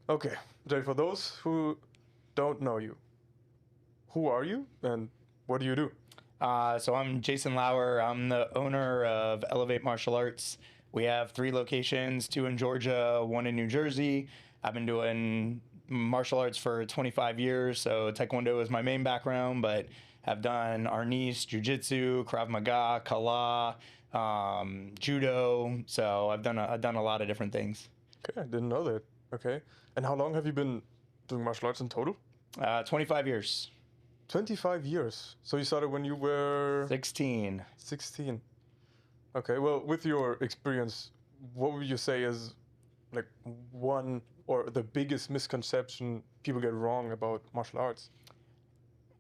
Okay, Jay, for those who don't know you, who are you and what do you do? So I'm Jason Lauer. I'm the owner of Elevate Martial Arts. We have 3 locations, 2 in Georgia, 1 in New Jersey. I've been doing martial arts for 25 years, so Taekwondo is my main background, but have done Arnis, Jiu-Jitsu, Krav Maga, Kala, Judo. So I've done a lot of different things. Okay, I didn't know that. Okay, and how long have you been doing martial arts in total? 25 years. 25 years. So you started when you were 16. 16. Okay, well, with your experience, what would you say is like one or the biggest misconception people get wrong about martial arts?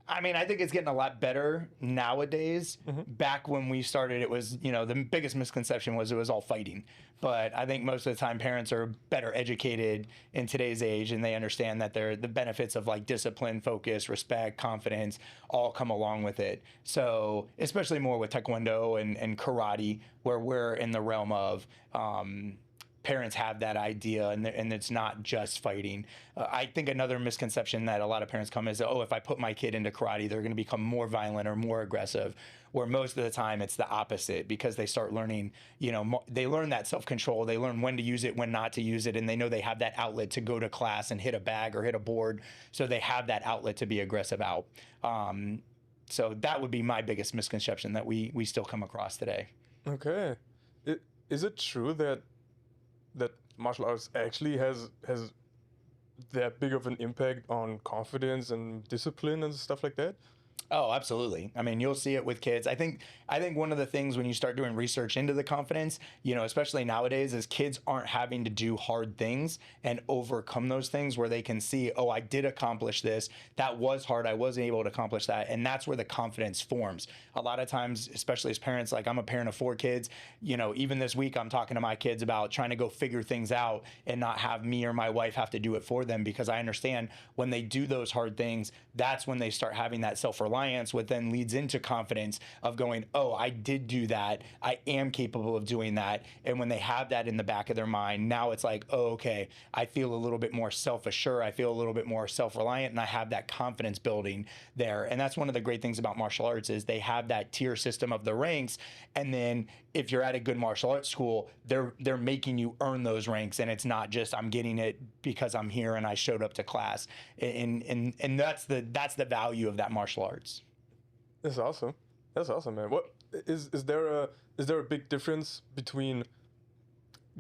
I mean, I think it's getting a lot better nowadays. Back when we started, it was, the biggest misconception was it was all fighting. But I think most of the time parents are better educated in today's age and they understand that the benefits of like discipline, focus, respect, confidence all come along with it. So especially more with Taekwondo and karate, where we're in the realm of parents have that idea and it's not just fighting. I think another misconception that a lot of parents come is, oh, if I put my kid into karate, they're going to become more violent or more aggressive, where most of the time it's the opposite because they start learning, they learn that self-control. They learn when to use it, when not to use it, and they know they have that outlet to go to class and hit a bag or hit a board. So they have that outlet to be aggressive out. So that would be my biggest misconception that we still come across today. Okay. Is it true that martial arts actually has that big of an impact on confidence and discipline and stuff like that? Oh, absolutely. I mean, you'll see it with kids. I think one of the things when you start doing research into the confidence, especially nowadays, is kids aren't having to do hard things and overcome those things where they can see, oh, I did accomplish this. That was hard. I wasn't able to accomplish that. And that's where the confidence forms. A lot of times, especially as parents, like I'm a parent of 4 kids, even this week I'm talking to my kids about trying to go figure things out and not have me or my wife have to do it for them, because I understand when they do those hard things, that's when they start having that self-reliance, what then leads into confidence of going, oh, I did do that. I am capable of doing that. And when they have that in the back of their mind, now it's like, oh, okay, I feel a little bit more self-assured. I feel a little bit more self-reliant, and I have that confidence building there. And that's one of the great things about martial arts is they have that tier system of the ranks. And then if you're at a good martial arts school, they're making you earn those ranks. And it's not just I'm getting it because I'm here and I showed up to class. And that's the value of that martial arts. That's awesome. That's awesome, man. What is there a big difference between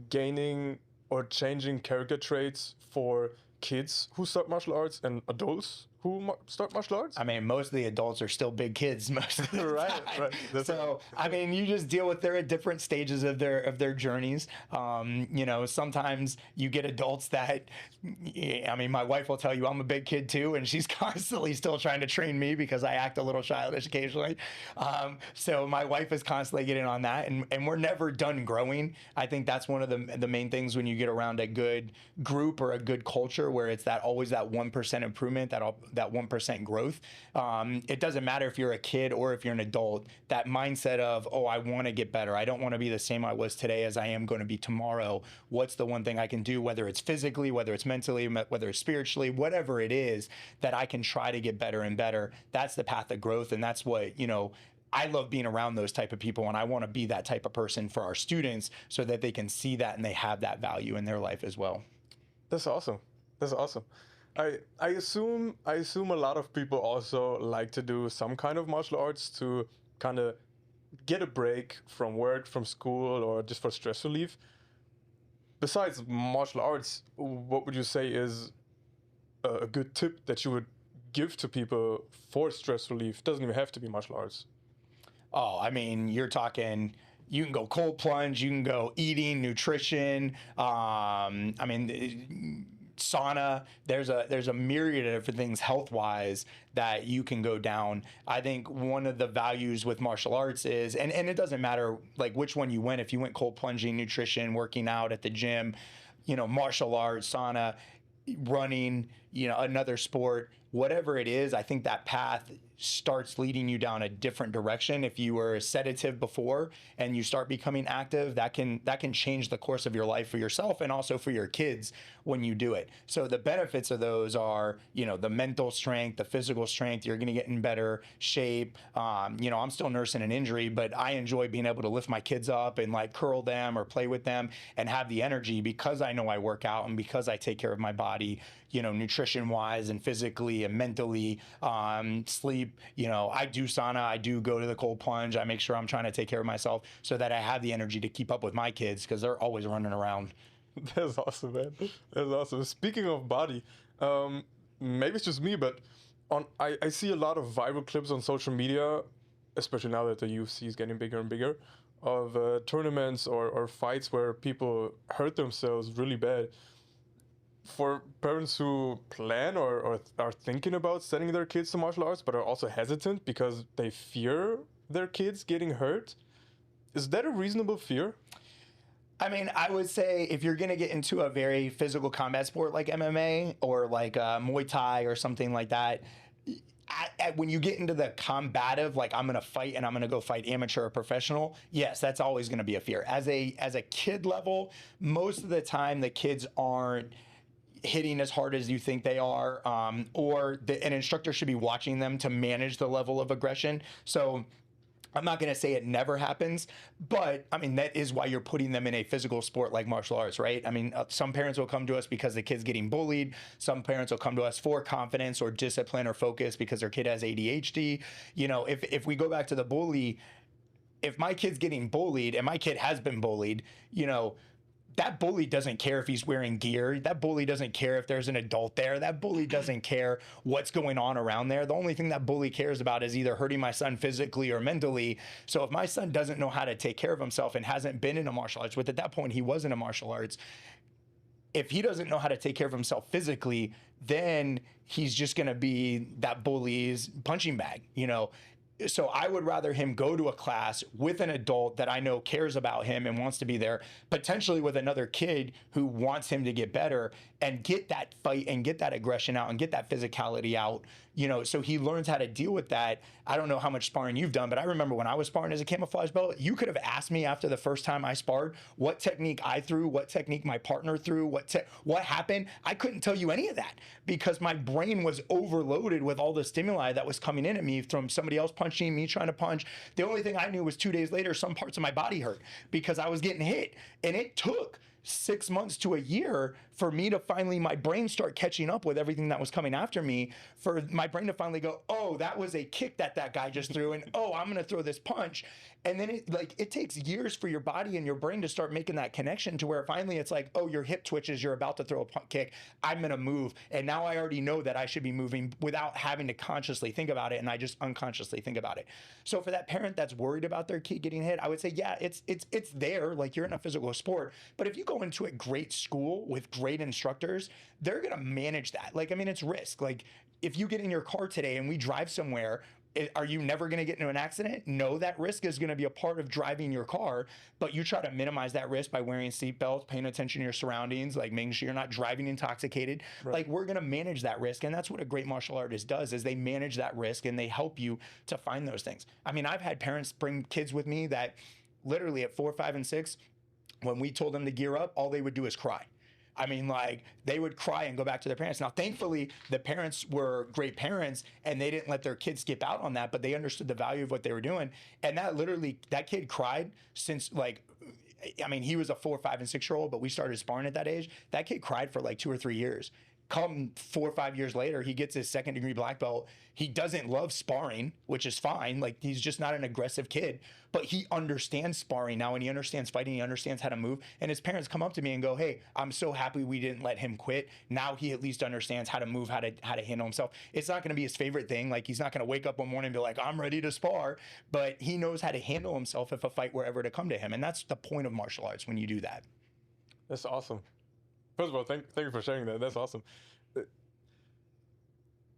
gaining or changing character traits for kids who start martial arts and adults who start martial arts? I mean, most of the adults are still big kids most of the time. Right. So, I mean, you just deal with, they're at different stages of their journeys. Sometimes you get adults that, I mean, my wife will tell you I'm a big kid too, and she's constantly still trying to train me because I act a little childish occasionally. So my wife is constantly getting on that, and we're never done growing. I think that's one of the main things when you get around a good group or a good culture where it's always that 1% improvement, that 1% growth. It doesn't matter if you're a kid or if you're an adult, that mindset of, oh, I want to get better. I don't want to be the same I was today as I am going to be tomorrow. What's the one thing I can do, whether it's physically, whether it's mentally, whether it's spiritually, whatever it is, that I can try to get better and better. That's the path of growth. And that's what, I love being around those type of people, and I want to be that type of person for our students so that they can see that and they have that value in their life as well. That's awesome. That's awesome. I assume a lot of people also like to do some kind of martial arts to kind of get a break from work, from school, or just for stress relief. Besides martial arts, what would you say is a good tip that you would give to people for stress relief? Doesn't even have to be martial arts. Oh, I mean, you're talking, you can go cold plunge, you can go eating, nutrition. Sauna. There's a myriad of different things health-wise that you can go down. I think one of the values with martial arts is, and it doesn't matter like which one you went, if you went cold plunging, nutrition, working out at the gym, martial arts, sauna, running, another sport, whatever it is, I think that path starts leading you down a different direction. If you were a sedative before and you start becoming active, that can change the course of your life for yourself and also for your kids when you do it. So the benefits of those are, the mental strength, the physical strength. You're going to get in better shape. I'm still nursing an injury, but I enjoy being able to lift my kids up and like curl them or play with them and have the energy because I know I work out and because I take care of my body, nutrition wise and physically and mentally, sleep. I do sauna, I do go to the cold plunge. I make sure I'm trying to take care of myself so that I have the energy to keep up with my kids because they're always running around. That's awesome, man. That's awesome. Speaking of body, maybe it's just me, but I see a lot of viral clips on social media, especially now that the UFC is getting bigger and bigger, of tournaments or fights where people hurt themselves really bad. For parents who plan or are thinking about sending their kids to martial arts but are also hesitant because they fear their kids getting hurt, is that a reasonable fear? I mean, I would say if you're going to get into a very physical combat sport like MMA or like Muay Thai or something like that, when you get into the combative, like I'm going to fight and I'm going to go fight amateur or professional, yes, that's always going to be a fear. As a kid level, most of the time the kids aren't hitting as hard as you think they are, or an instructor should be watching them to manage the level of aggression. So I'm not going to say it never happens, but I mean, that is why you're putting them in a physical sport like martial arts, right? I mean, some parents will come to us because the kid's getting bullied. Some parents will come to us for confidence or discipline or focus because their kid has ADHD. If we go back to the bully, if my kid's getting bullied and my kid has been bullied, that bully doesn't care if he's wearing gear. That bully doesn't care if there's an adult there. That bully doesn't care what's going on around there. The only thing that bully cares about is either hurting my son physically or mentally. So if my son doesn't know how to take care of himself and hasn't been in a martial arts, at that point he was in a martial arts, if he doesn't know how to take care of himself physically, then he's just going to be that bully's punching bag, So I would rather him go to a class with an adult that I know cares about him and wants to be there, potentially with another kid who wants him to get better and get that fight and get that aggression out and get that physicality out, so he learns how to deal with that. I don't know how much sparring you've done, but I remember when I was sparring as a camouflage belt, you could have asked me after the first time I sparred what technique I threw, what technique my partner threw, what happened. I couldn't tell you any of that because my brain was overloaded with all the stimuli that was coming in at me from somebody else punching, me trying to punch. The only thing I knew was 2 days later, some parts of my body hurt because I was getting hit. And it took 6 months to a year for me to finally, my brain start catching up with everything that was coming after me, for my brain to finally go, oh, that was a kick that guy just threw, and oh, I'm going to throw this punch. And then it takes years for your body and your brain to start making that connection to where finally it's like, oh, your hip twitches, you're about to throw a kick, I'm going to move. And now I already know that I should be moving without having to consciously think about it, and I just unconsciously think about it. So for that parent that's worried about their kid getting hit, I would say, yeah, it's there, like you're in a physical sport. But if you go into a great school with great instructors, they're going to manage that. Like, I mean, it's risk. Like, if you get in your car today and we drive somewhere, are you never going to get into an accident? No, that risk is going to be a part of driving your car, but you try to minimize that risk by wearing seatbelts, paying attention to your surroundings, like making sure you're not driving intoxicated. Right. Like, we're going to manage that risk. And that's what a great martial artist does, is they manage that risk and they help you to find those things. I mean, I've had parents bring kids with me that literally at 4, 5, and 6, when we told them to gear up, all they would do is cry. I mean, like, they would cry and go back to their parents. Now, thankfully, the parents were great parents and they didn't let their kids skip out on that, but they understood the value of what they were doing. And that kid cried since, like, I mean, he was a 4, 5, and 6-year-old, but we started sparring at that age. That kid cried for like 2 or 3 years. Come 4 or 5 years later, he gets his 2nd-degree black belt. He doesn't love sparring, which is fine. Like, he's just not an aggressive kid, but he understands sparring now, and he understands fighting. He understands how to move. And his parents come up to me and go, "Hey, I'm so happy we didn't let him quit. Now he at least understands how to move, how to handle himself." It's not going to be his favorite thing. Like, he's not going to wake up one morning and be like, "I'm ready to spar," but he knows how to handle himself if a fight were ever to come to him. And that's the point of martial arts when you do that. That's awesome. First of all, thank you for sharing that. That's awesome.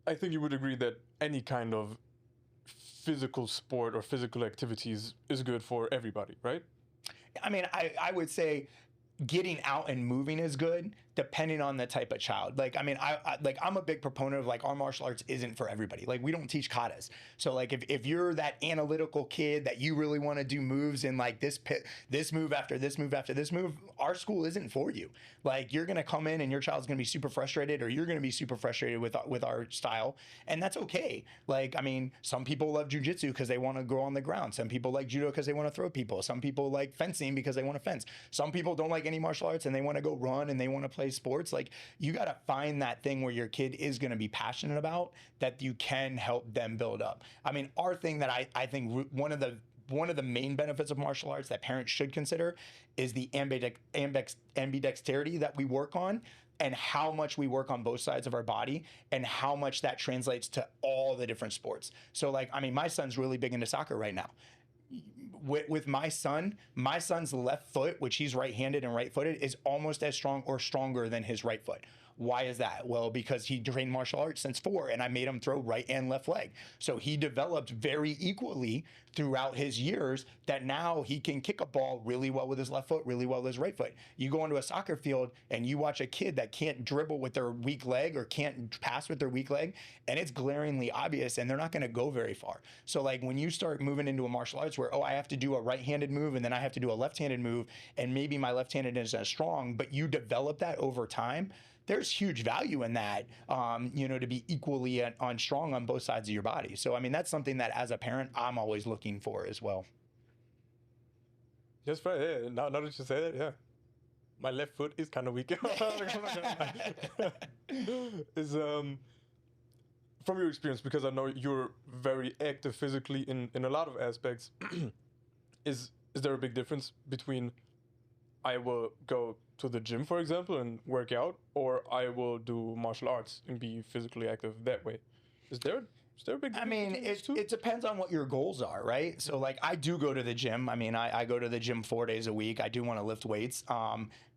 I think you would agree that any kind of physical sport or physical activities is good for everybody, right? I mean, I would say getting out and moving is good. depending on the type of child. Like, I mean, I'm a big proponent of like our martial arts isn't for everybody. Like, we don't teach katas. So like if you're that analytical kid that you really want to do moves in like this move after this move after this move, our school isn't for you. Like, you're gonna come in and your child's gonna be super frustrated, or you're gonna be super frustrated with our style, and that's okay. Like, I mean, some people love jujitsu because they want to go on the ground. Some people like judo because they want to throw people. Some people like fencing because they want to fence. Some people don't like any martial arts and they want to go run and they want to play sports. Like, you got to find that thing where your kid is going to be passionate about, that you can help them build up. I mean, our thing that I think one of the main benefits of martial arts that parents should consider is the ambidexterity that we work on, and how much we work on both sides of our body, and how much that translates to all the different sports. So like, I mean, my son's really big into soccer right now. With my son's left foot, which he's right-handed and right-footed, is almost as strong or stronger than his right foot. Why is that? Well, because he trained martial arts since 4, and I made him throw right and left leg. So he developed very equally throughout his years, that now he can kick a ball really well with his left foot, really well with his right foot. You go into a soccer field and you watch a kid that can't dribble with their weak leg or can't pass with their weak leg, and it's glaringly obvious, and they're not going to go very far. So like, when you start moving into a martial arts where, oh, I have to do a right-handed move and then I have to do a left-handed move, and maybe my left-handed isn't as strong, but you develop that over time, there's huge value in that, to be equally on strong on both sides of your body. So, I mean, that's something that as a parent, I'm always looking for as well. Just right. Yeah. Now that you say that, yeah, my left foot is kind of weak. Is from your experience, because I know you're very active physically in a lot of aspects. Is there a big difference between I will go to the gym, for example, and work out, or I will do martial arts and be physically active that way? Is there a big difference? I mean, it depends on what your goals are, right? So like, I do go to the gym. I mean, I go to the gym 4 days a week. I do want to lift weights,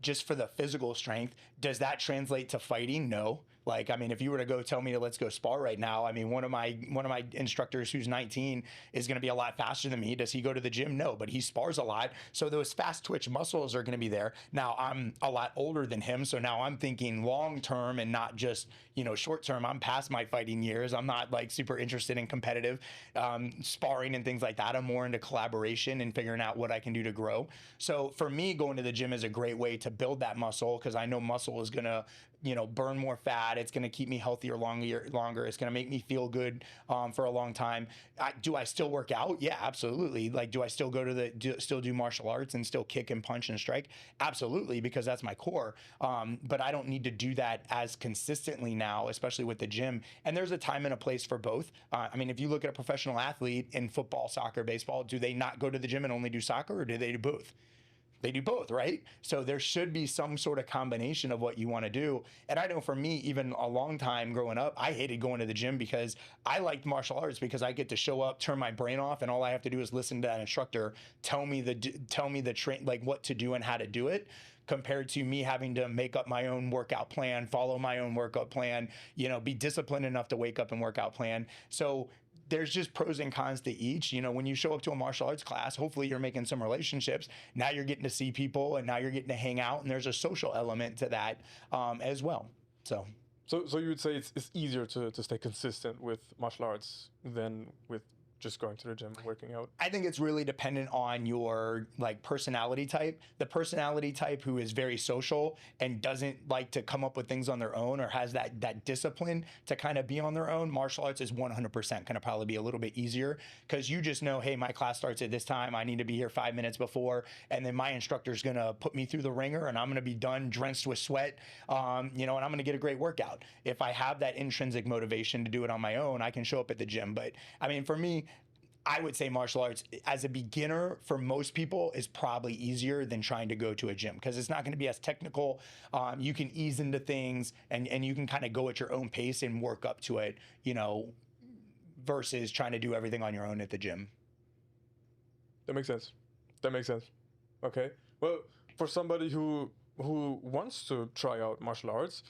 just for the physical strength. Does that translate to fighting? No. Like, I mean, if you were to go tell me to let's go spar right now, I mean, one of my instructors who's 19 is going to be a lot faster than me. Does he go to the gym? No, but he spars a lot. So those fast twitch muscles are going to be there. Now, I'm a lot older than him, so now I'm thinking long term and not just, short term. I'm past my fighting years. I'm not like super interested in competitive sparring and things like that. I'm more into collaboration and figuring out what I can do to grow. So for me, going to the gym is a great way to build that muscle, because I know muscle is going to burn more fat. It's going to keep me healthier longer. It's going to make me feel good for a long time. Do I still work out? Yeah, absolutely. Like, do I still still do martial arts and still kick and punch and strike? Absolutely, because that's my core. But I don't need to do that as consistently now, especially with the gym. And there's a time and a place for both. I mean, if you look at a professional athlete in football, soccer, baseball, do they not go to the gym and only do soccer, or do they do both? They do both, right? So there should be some sort of combination of what you want to do. And I know for me, even a long time growing up, I hated going to the gym because I liked martial arts, because I get to show up, turn my brain off, and all I have to do is listen to that instructor tell me what to do and how to do it, compared to me having to make up my own workout plan, follow my own workout plan, be disciplined enough to wake up and workout plan. So there's just pros and cons to each. When you show up to a martial arts class, hopefully you're making some relationships. Now you're getting to see people, and now you're getting to hang out, and there's a social element to that as well. So you would say it's easier to stay consistent with martial arts than with just going to the gym, working out? I think it's really dependent on your personality type. The personality type who is very social and doesn't like to come up with things on their own, or has that discipline to kind of be on their own, martial arts is 100% going to probably be a little bit easier, because you just know, hey, my class starts at this time. I need to be here 5 minutes before, and then my instructor's going to put me through the ringer, and I'm going to be done drenched with sweat, and I'm going to get a great workout. If I have that intrinsic motivation to do it on my own, I can show up at the gym. But I mean, for me, I would say martial arts as a beginner for most people is probably easier than trying to go to a gym, because it's not going to be as technical. You can ease into things, and you can kind of go at your own pace and work up to it, versus trying to do everything on your own at the gym. That makes sense. Okay. Well, for somebody who wants to try out martial arts,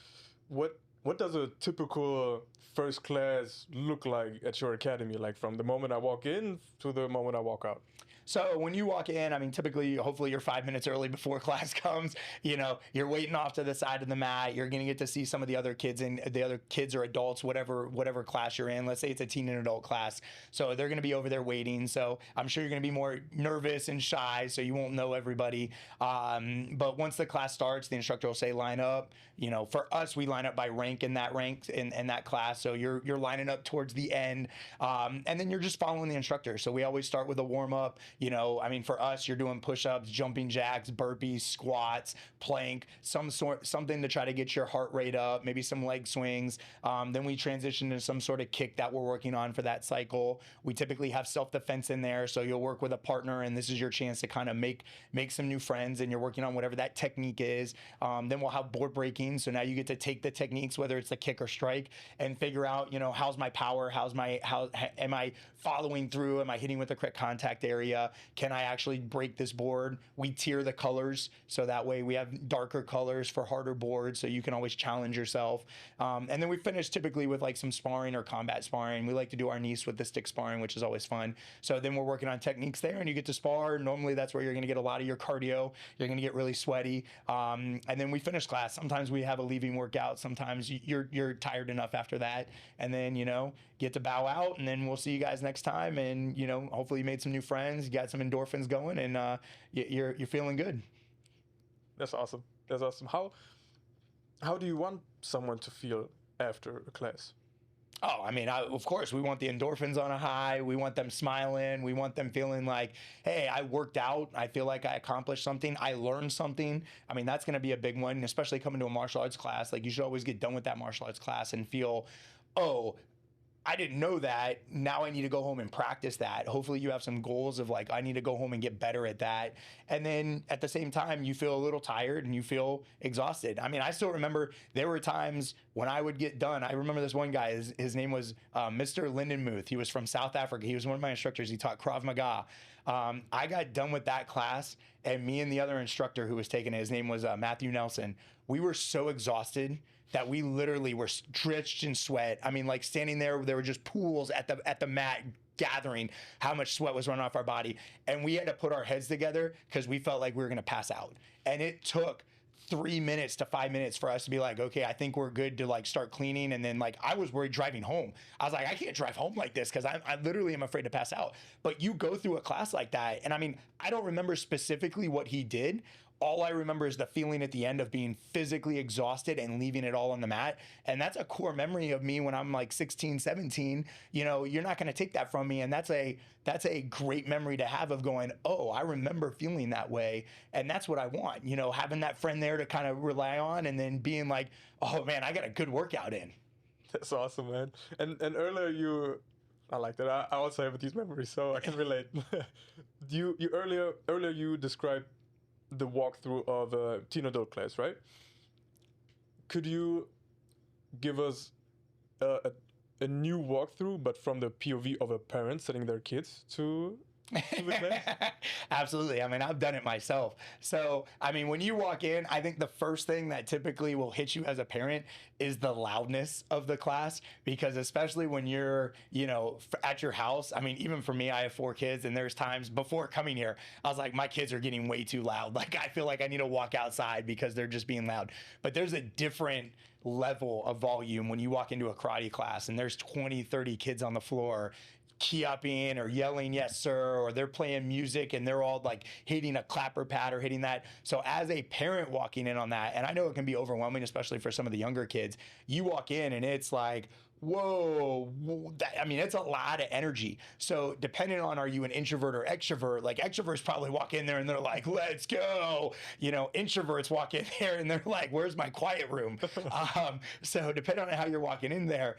what does a typical first class look like at your academy? Like, from the moment I walk in to the moment I walk out? So when you walk in, I mean, typically, hopefully you're 5 minutes early before class comes. You're waiting off to the side of the mat. You're going to get to see some of the other kids or adults, whatever class you're in. Let's say it's a teen and adult class. So they're going to be over there waiting. So I'm sure you're going to be more nervous and shy, so you won't know everybody. But once the class starts, the instructor will say line up. For us, we line up by rank in that class. So you're lining up towards the end, and then you're just following the instructor. So we always start with a warm up. For us, you're doing push-ups, jumping jacks, burpees, squats, plank, something to try to get your heart rate up, maybe some leg swings. Then we transition to some sort of kick that we're working on for that cycle. We typically have self-defense in there, so you'll work with a partner, and this is your chance to kind of make some new friends, and you're working on whatever that technique is. Then we'll have board breaking, so now you get to take the techniques, whether it's the kick or strike, and figure out, how's my power, how am I following through, am I hitting with the correct contact area, can I actually break this board? We tier the colors, so that way we have darker colors for harder boards, so you can always challenge yourself. And then we finish typically with like some sparring or combat sparring. We like to do our knees with the stick sparring, which is always fun. So then we're working on techniques there, and you get to spar. Normally that's where you're going to get a lot of your cardio. You're going to get really sweaty. And then we finish class. Sometimes we have a leaving workout. Sometimes you're tired enough after that, and then get to bow out, and then we'll see you guys next time. And hopefully you made some new friends, you got some endorphins going, and you're feeling good. That's awesome. That's awesome. How do you want someone to feel after a class? Oh, of course, we want the endorphins on a high. We want them smiling. We want them feeling like, hey, I worked out. I feel like I accomplished something. I learned something. That's going to be a big one, especially coming to a martial arts class. Like, you should always get done with that martial arts class and feel, oh, I didn't know that. Now I need to go home and practice that. Hopefully you have some goals of like, I need to go home and get better at that. And then at the same time, you feel a little tired and you feel exhausted. I still remember there were times when I would get done. I remember this one guy, his name was Mr. Lindenmuth. He was from South Africa. He was one of my instructors. He taught Krav Maga. I got done with that class, and me and the other instructor who was taking it, his name was Matthew Nelson. We were so exhausted that we literally were drenched in sweat. Like standing there were just pools at the mat gathering how much sweat was running off our body. And we had to put our heads together because we felt like we were going to pass out. And it took 3 minutes to 5 minutes for us to be like, okay, I think we're good to like start cleaning. And then like, I was worried driving home. I was like, I can't drive home like this because I literally am afraid to pass out. But you go through a class like that. And I don't remember specifically what he did. All I remember is the feeling at the end of being physically exhausted and leaving it all on the mat. And that's a core memory of me when I'm like 16, 17. You're not going to take that from me. And that's a great memory to have of going, oh, I remember feeling that way. And that's what I want, having that friend there to kind of rely on, and then being like, oh man, I got a good workout in. That's awesome, man. And earlier I like that. I also have these memories, so I can relate. Earlier you described the walkthrough of a teen adult class, right? Could you give us a new walkthrough, but from the POV of a parent sending their kids to the class? Absolutely. I've done it myself. So, when you walk in, I think the first thing that typically will hit you as a parent is the loudness of the class, because especially when you're, at your house, even for me, I have 4 kids, and there's times before coming here, I was like, my kids are getting way too loud. Like, I feel like I need to walk outside because they're just being loud. But there's a different level of volume when you walk into a karate class and there's 20, 30 kids on the floor key-upping or yelling, yes, sir, or they're playing music and they're all like hitting a clapper pad or hitting that. So as a parent walking in on that, and I know it can be overwhelming, especially for some of the younger kids, you walk in and it's like, whoa, it's a lot of energy. So depending on, are you an introvert or extrovert? Like, extroverts probably walk in there and they're like, let's go. Introverts walk in there and they're like, where's my quiet room? So depending on how you're walking in there,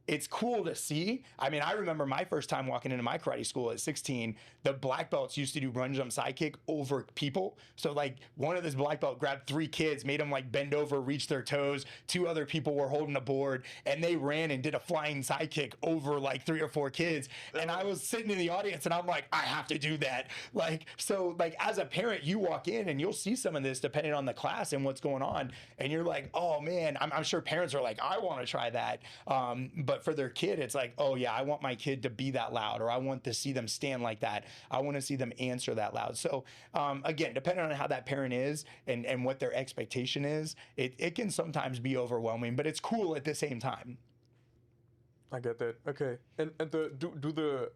it's cool to see. I remember my first time walking into my karate school at 16, the black belts used to do run jump sidekick over people. So like, one of this black belt grabbed 3 kids, made them like bend over, reach their toes. 2 other people were holding a board, and they ran ran and did a flying sidekick over like 3 or 4 kids. And I was sitting in the audience and I'm like, I have to do that. Like, so like as a parent, you walk in and you'll see some of this depending on the class and what's going on. And you're like, oh man, I'm sure parents are like, I want to try that. But for their kid, it's like, oh yeah, I want my kid to be that loud, or I want to see them stand like that. I want to see them answer that loud. So again, depending on how that parent is and what their expectation is, it can sometimes be overwhelming, but it's cool at the same time. I get that. Okay. And do the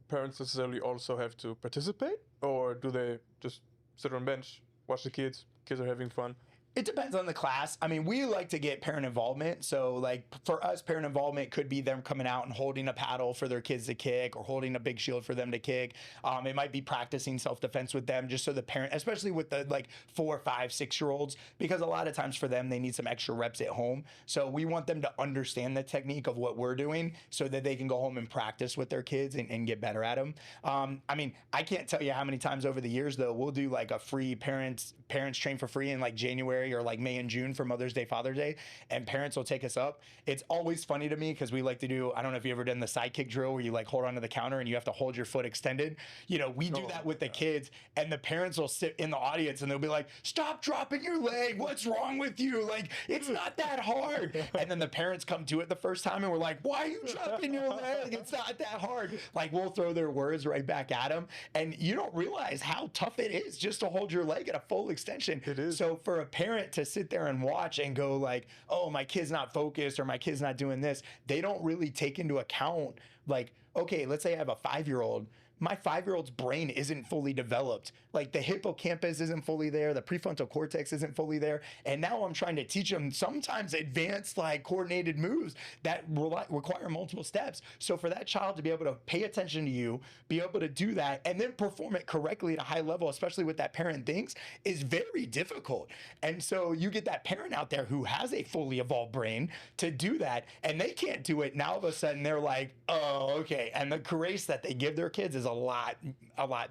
parents necessarily also have to participate, or do they just sit on a bench, watch the kids? Kids are having fun. It depends on the class. I mean, we like to get parent involvement. So like for us, parent involvement could be them coming out and holding a paddle for their kids to kick, or holding a big shield for them to kick. It might be practicing self-defense with them, just so the parent, especially with the like 4, 5, 6-year-olds, because a lot of times for them, they need some extra reps at home. So we want them to understand the technique of what we're doing so that they can go home and practice with their kids and get better at them. I mean, I can't tell you how many times over the years though, we'll do like a free parents train for free in like January or like May and June for Mother's Day, Father's Day, and parents will take us up. It's always funny to me because we like to do, I don't know if you ever done the sidekick drill where you like hold onto the counter and you have to hold your foot extended. You know, we do that with the kids, and the parents will sit in the audience and they'll be like, stop dropping your leg. What's wrong with you? Like, it's not that hard. And then the parents come to it the first time and we're like, why are you dropping your leg? It's not that hard. Like, we'll throw their words right back at them. And you don't realize how tough it is just to hold your leg at a full extension. It is. So for a parent to sit there and watch and go like, oh, my kid's not focused, or my kid's not doing this, they don't really take into account, like, okay, let's say I have a 5-year-old. My 5-year-old's brain isn't fully developed. Like, the hippocampus isn't fully there, the prefrontal cortex isn't fully there, and now I'm trying to teach them sometimes advanced, like, coordinated moves that require multiple steps. So for that child to be able to pay attention to you, be able to do that, and then perform it correctly at a high level, especially what that parent thinks, is very difficult. And so you get that parent out there who has a fully evolved brain to do that, and they can't do it. Now all of a sudden they're like, oh, okay. And the grace that they give their kids is a lot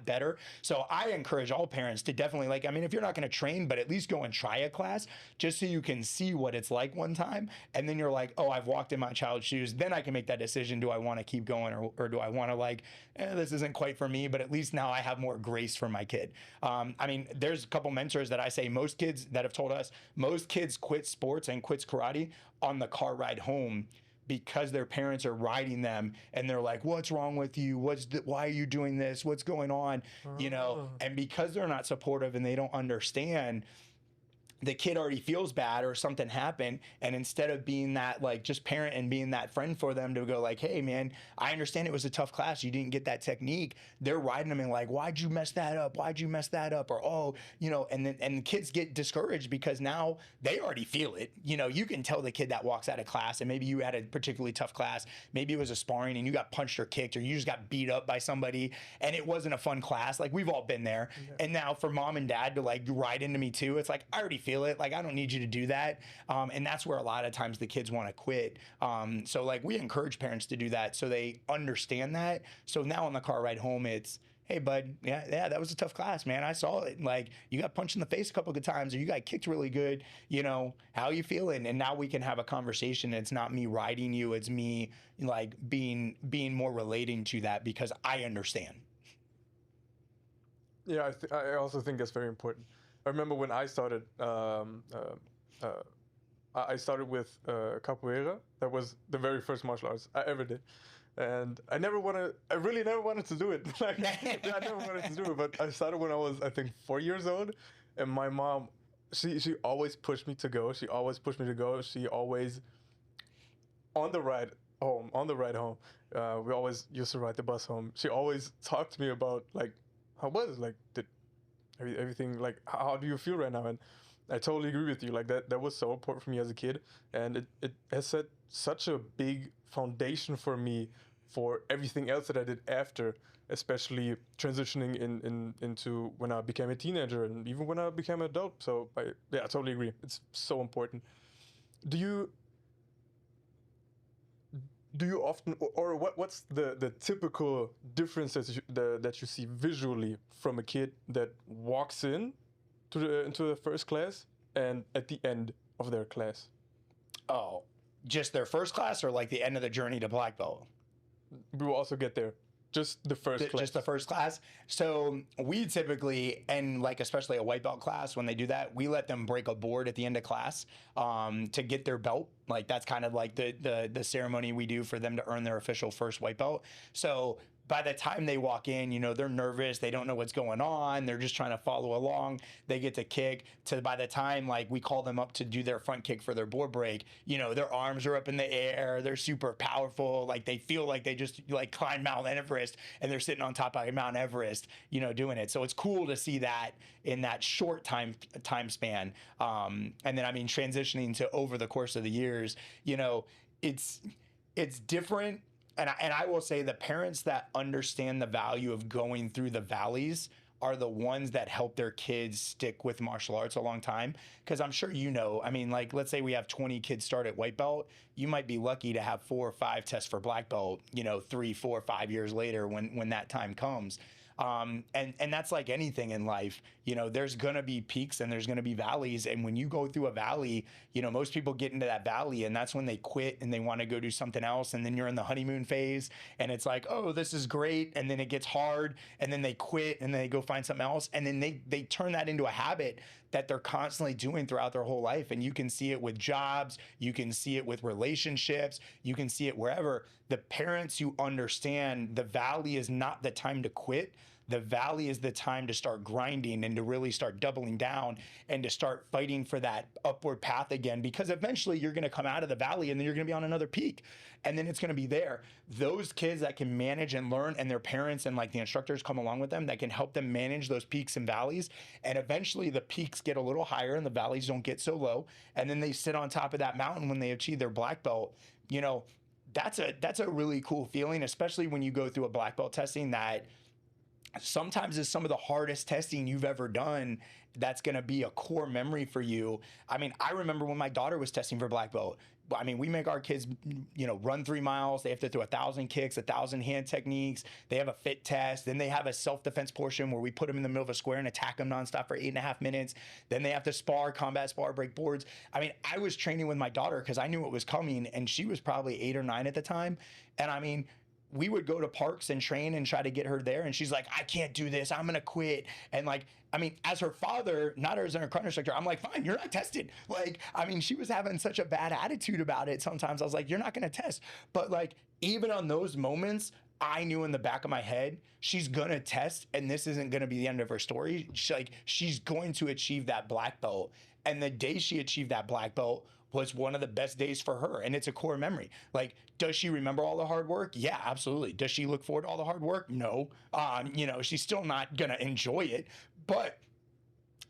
better. So I encourage all parents to definitely, like, I mean, if you're not going to train, but at least go and try a class just so you can see what it's like one time. And then you're like, oh, I've walked in my child's shoes. Then I can make that decision. Do I want to keep going, or do I want to, like, this isn't quite for me, but at least now I have more grace for my kid. I mean, there's a couple mentors that I say, most kids that have told us, most kids quit sports and quits karate on the car ride home, because their parents are riding them and they're like, what's wrong with you? Why are you doing this? What's going on? You know, and because they're not supportive and they don't understand, the kid already feels bad or something happened. And instead of being that, like, just parent and being that friend for them to go like, hey man, I understand it was a tough class, you didn't get that technique. They're riding them and like, why'd you mess that up? Why'd you mess that up? Or, oh, you know, and the kids get discouraged because now they already feel it. You know, you can tell the kid that walks out of class, and maybe you had a particularly tough class. Maybe it was a sparring and you got punched or kicked, or you just got beat up by somebody and it wasn't a fun class. Like, we've all been there. Yeah. And now for mom and dad to like ride into me too, it's like, I already feel it. Like, I don't need you to do that. And that's where a lot of times the kids want to quit. So like, we encourage parents to do that so they understand that. So now on the car ride home, it's, hey bud, yeah, that was a tough class, man. I saw it. Like, you got punched in the face a couple of times, or you got kicked really good. You know, how you feeling? And now we can have a conversation. It's not me riding you. It's me like being more relating to that, because I understand. Yeah, I also think that's very important. I remember when I started, I started with capoeira. That was the very first martial arts I ever did. And I really never wanted to do it. Like, I never wanted to do it, but I started when I was, I think, 4 years old. And my mom, she always pushed me to go. She always, on the ride home, we always used to ride the bus home. She always talked to me about, like, how was it? Like, everything, like, how do you feel right now? And I totally agree with you. Like, that was so important for me as a kid, and it has set such a big foundation for me for everything else that I did after, especially transitioning into when I became a teenager and even when I became an adult. So I totally agree. It's so important. Do you often, or what's the typical differences that you see visually from a kid that walks into the first class and at the end of their class? Oh, Just their first class, or like the end of the journey to black belt? We will also get there. Just the first class. Just the first class. So we typically, and like especially a white belt class, when they do that, we let them break a board at the end of class to get their belt. Like that's kind of like the ceremony we do for them to earn their official first white belt. So by the time they walk in, you know, they're nervous. They don't know what's going on. They're just trying to follow along. They get to kick to by the time like we call them up to do their front kick for their board break, you know, their arms are up in the air. They're super powerful. Like they feel like they just like climbed Mount Everest and they're sitting on top of Mount Everest, you know, doing it. So it's cool to see that in that short time span. And then, I mean, transitioning to over the course of the years, you know, it's different. And I will say the parents that understand the value of going through the valleys are the ones that help their kids stick with martial arts a long time. Because I'm sure you know, I mean, like, let's say we have 20 kids start at white belt. You might be lucky to have 4 or 5 tests for black belt, you know, 3, 4, 5 years later when that time comes. And that's like anything in life, you know, there's going to be peaks and there's going to be valleys. And when you go through a valley, you know, most people get into that valley and that's when they quit and they want to go do something else. And then you're in the honeymoon phase and it's like, oh, this is great. And then it gets hard and then they quit and they go find something else. And then they turn that into a habit that they're constantly doing throughout their whole life. And you can see it with jobs, you can see it with relationships, you can see it wherever. The parents who understand the valley is not the time to quit. The valley is the time to start grinding and to really start doubling down and to start fighting for that upward path again, because eventually you're going to come out of the valley and then you're going to be on another peak and then it's going to be there. Those kids that can manage and learn, and their parents and like the instructors come along with them that can help them manage those peaks and valleys. And eventually the peaks get a little higher and the valleys don't get so low. And then they sit on top of that mountain when they achieve their black belt. You know, that's a really cool feeling, especially when you go through a black belt testing that sometimes is some of the hardest testing you've ever done. That's going to be a core memory for you. I mean, I remember when my daughter was testing for black belt. I mean, we make our kids, you know, run 3 miles. They have to throw 1,000 kicks, 1,000 hand techniques. They have a fit test. Then they have a self-defense portion where we put them in the middle of a square and attack them nonstop for 8.5 minutes. Then they have to spar, combat spar, break boards. I mean, I was training with my daughter because I knew it was coming, and she was probably 8 or 9 at the time. And I mean, we would go to parks and train and try to get her there. And she's like, I can't do this. I'm going to quit. And like, I mean, as her father, not as an karate instructor, I'm like, fine, you're not tested. Like, I mean, she was having such a bad attitude about it. Sometimes I was like, you're not going to test. But like, even on those moments, I knew in the back of my head, she's going to test and this isn't going to be the end of her story. She's going to achieve that black belt. And the day she achieved that black belt was one of the best days for her. And it's a core memory. Like, does she remember all the hard work? Yeah, absolutely. Does she look forward to all the hard work? No. You know, she's still not going to enjoy it, but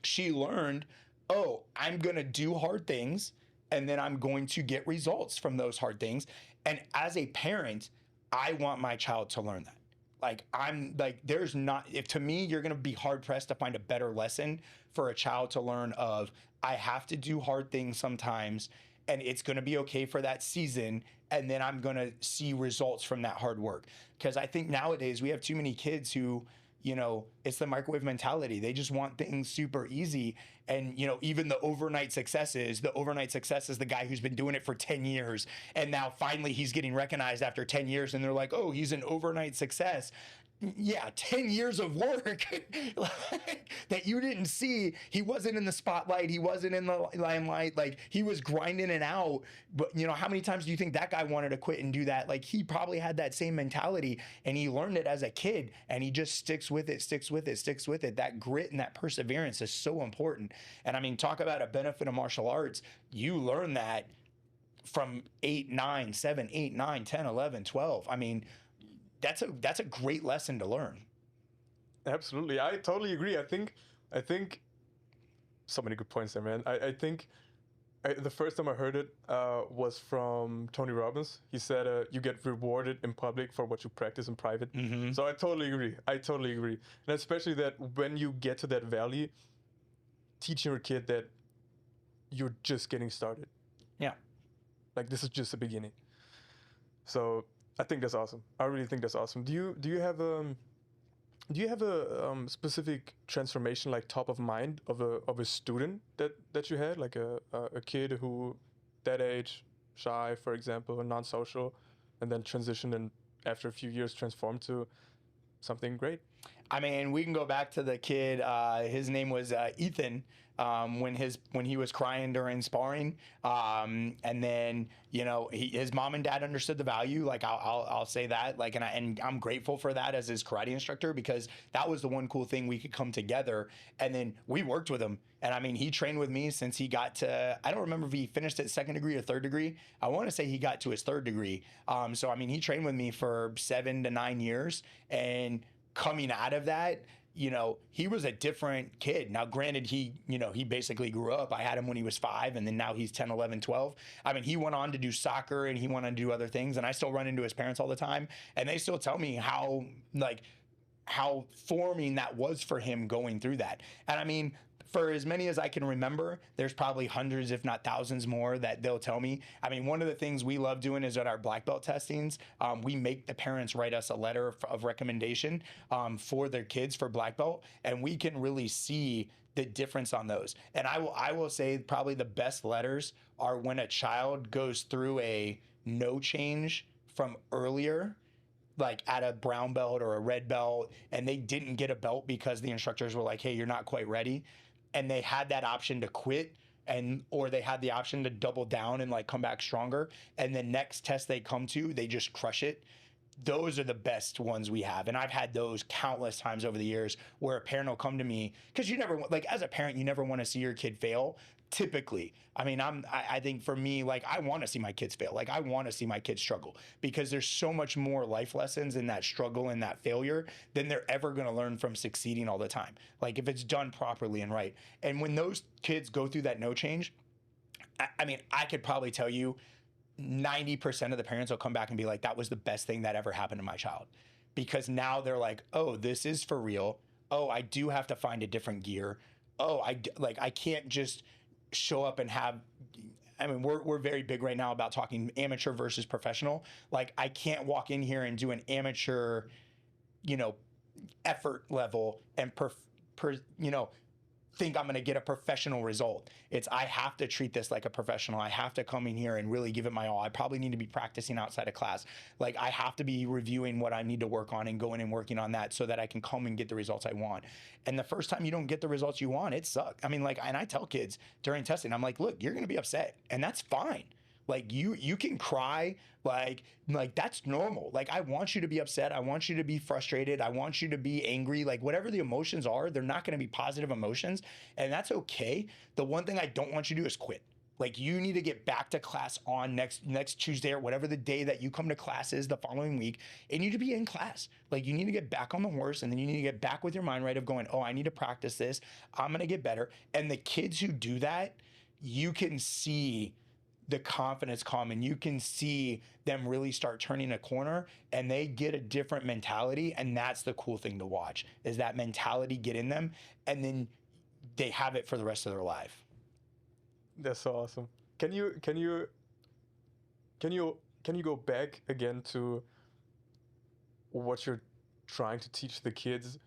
she learned, oh, I'm going to do hard things and then I'm going to get results from those hard things. And as a parent, I want my child to learn that. Like, I'm like, there's not, if to me, you're going to be hard pressed to find a better lesson for a child to learn of, I have to do hard things sometimes and it's going to be okay for that season. And then I'm going to see results from that hard work. Because I think nowadays we have too many kids who, you know, it's the microwave mentality. They just want things super easy. And, you know, even the overnight success is the guy who's been doing it for 10 years. And now finally he's getting recognized after 10 years. And they're like, oh, he's an overnight success. Yeah, 10 years of work that you didn't see. He wasn't in the spotlight. He wasn't in the limelight. Like, he was grinding it out. But, you know, how many times do you think that guy wanted to quit and do that? Like, he probably had that same mentality and he learned it as a kid and he just sticks with it. That grit and that perseverance is so important. And I mean, talk about a benefit of martial arts. You learn that from 8, 9, 7, 8, 9, 10, 11, 12. I mean, that's a great lesson to learn. Absolutely. I totally agree. I think so many good points there, man. I think the first time I heard it was from Tony Robbins. He said, you get rewarded in public for what you practice in private. Mm-hmm. So I totally agree. And especially that when you get to that valley, teaching your kid that you're just getting started. Yeah. Like, this is just the beginning. So I think that's awesome. I really think that's awesome. Do you have a specific transformation, like, top of mind of a student that you had, like a kid who that age shy, for example, or non-social, and then transition and after a few years transform to something great? I mean, we can go back to the kid. His name was Ethan. When he was crying during sparring, and then his mom and dad understood the value. Like I'll say that. Like and I'm grateful for that as his karate instructor, because that was the one cool thing, we could come together, and then we worked with him. And I mean, he trained with me since he got to, I don't remember if he finished at second degree or third degree. I want to say he got to his third degree. So I mean, he trained with me for 7 to 9 years, and coming out of that, he was a different kid. Now, granted, he basically grew up. I had him when he was 5, and then now he's 10, 11, 12. I mean, he went on to do soccer, and he went on to do other things, and I still run into his parents all the time, and they still tell me how forming that was for him going through that. And I mean, for as many as I can remember, there's probably hundreds, if not thousands more that they'll tell me. I mean, one of the things we love doing is at our black belt testings, we make the parents write us a letter of recommendation for their kids for black belt, and we can really see the difference on those. And I will say probably the best letters are when a child goes through a no change from earlier, like at a brown belt or a red belt, and they didn't get a belt because the instructors were like, hey, you're not quite ready. And they had that option to quit, or they had the option to double down and like come back stronger. And the next test they come to, they just crush it. Those are the best ones we have. And I've had those countless times over the years where a parent will come to me, because you never, like as a parent, you never want to see your kid fail. Typically, I mean, I think for me, like I want to see my kids fail. Like I want to see my kids struggle, because there's so much more life lessons in that struggle and that failure than they're ever going to learn from succeeding all the time. Like if it's done properly and right. And when those kids go through that no change, I mean, I could probably tell you 90% of the parents will come back and be like, that was the best thing that ever happened to my child. Because now they're like, oh, this is for real. Oh, I do have to find a different gear. Oh, I can't just show up and have, I mean, we're very big right now about talking amateur versus professional. Like I can't walk in here and do an amateur, effort level and think I'm going to get a professional result. I have to treat this like a professional. I have to come in here and really give it my all. I probably need to be practicing outside of class. Like I have to be reviewing what I need to work on and going and working on that so that I can come and get the results I want. And the first time you don't get the results you want, it sucks. I mean, like, and I tell kids during testing, I'm like, look, you're going to be upset, and that's fine. Like you can cry, like that's normal. Like I want you to be upset. I want you to be frustrated. I want you to be angry. Like whatever the emotions are, they're not going to be positive emotions, and that's okay. The one thing I don't want you to do is quit. Like you need to get back to class on next Tuesday or whatever the day that you come to class is the following week, and you need to be in class. Like you need to get back on the horse, and then you need to get back with your mind right of going, oh, I need to practice this. I'm going to get better. And the kids who do that, you can see the confidence come, and you can see them really start turning a corner, and they get a different mentality. And that's the cool thing to watch, is that mentality get in them, and then they have it for the rest of their life. That's so awesome. Can you go back again to what you're trying to teach the kids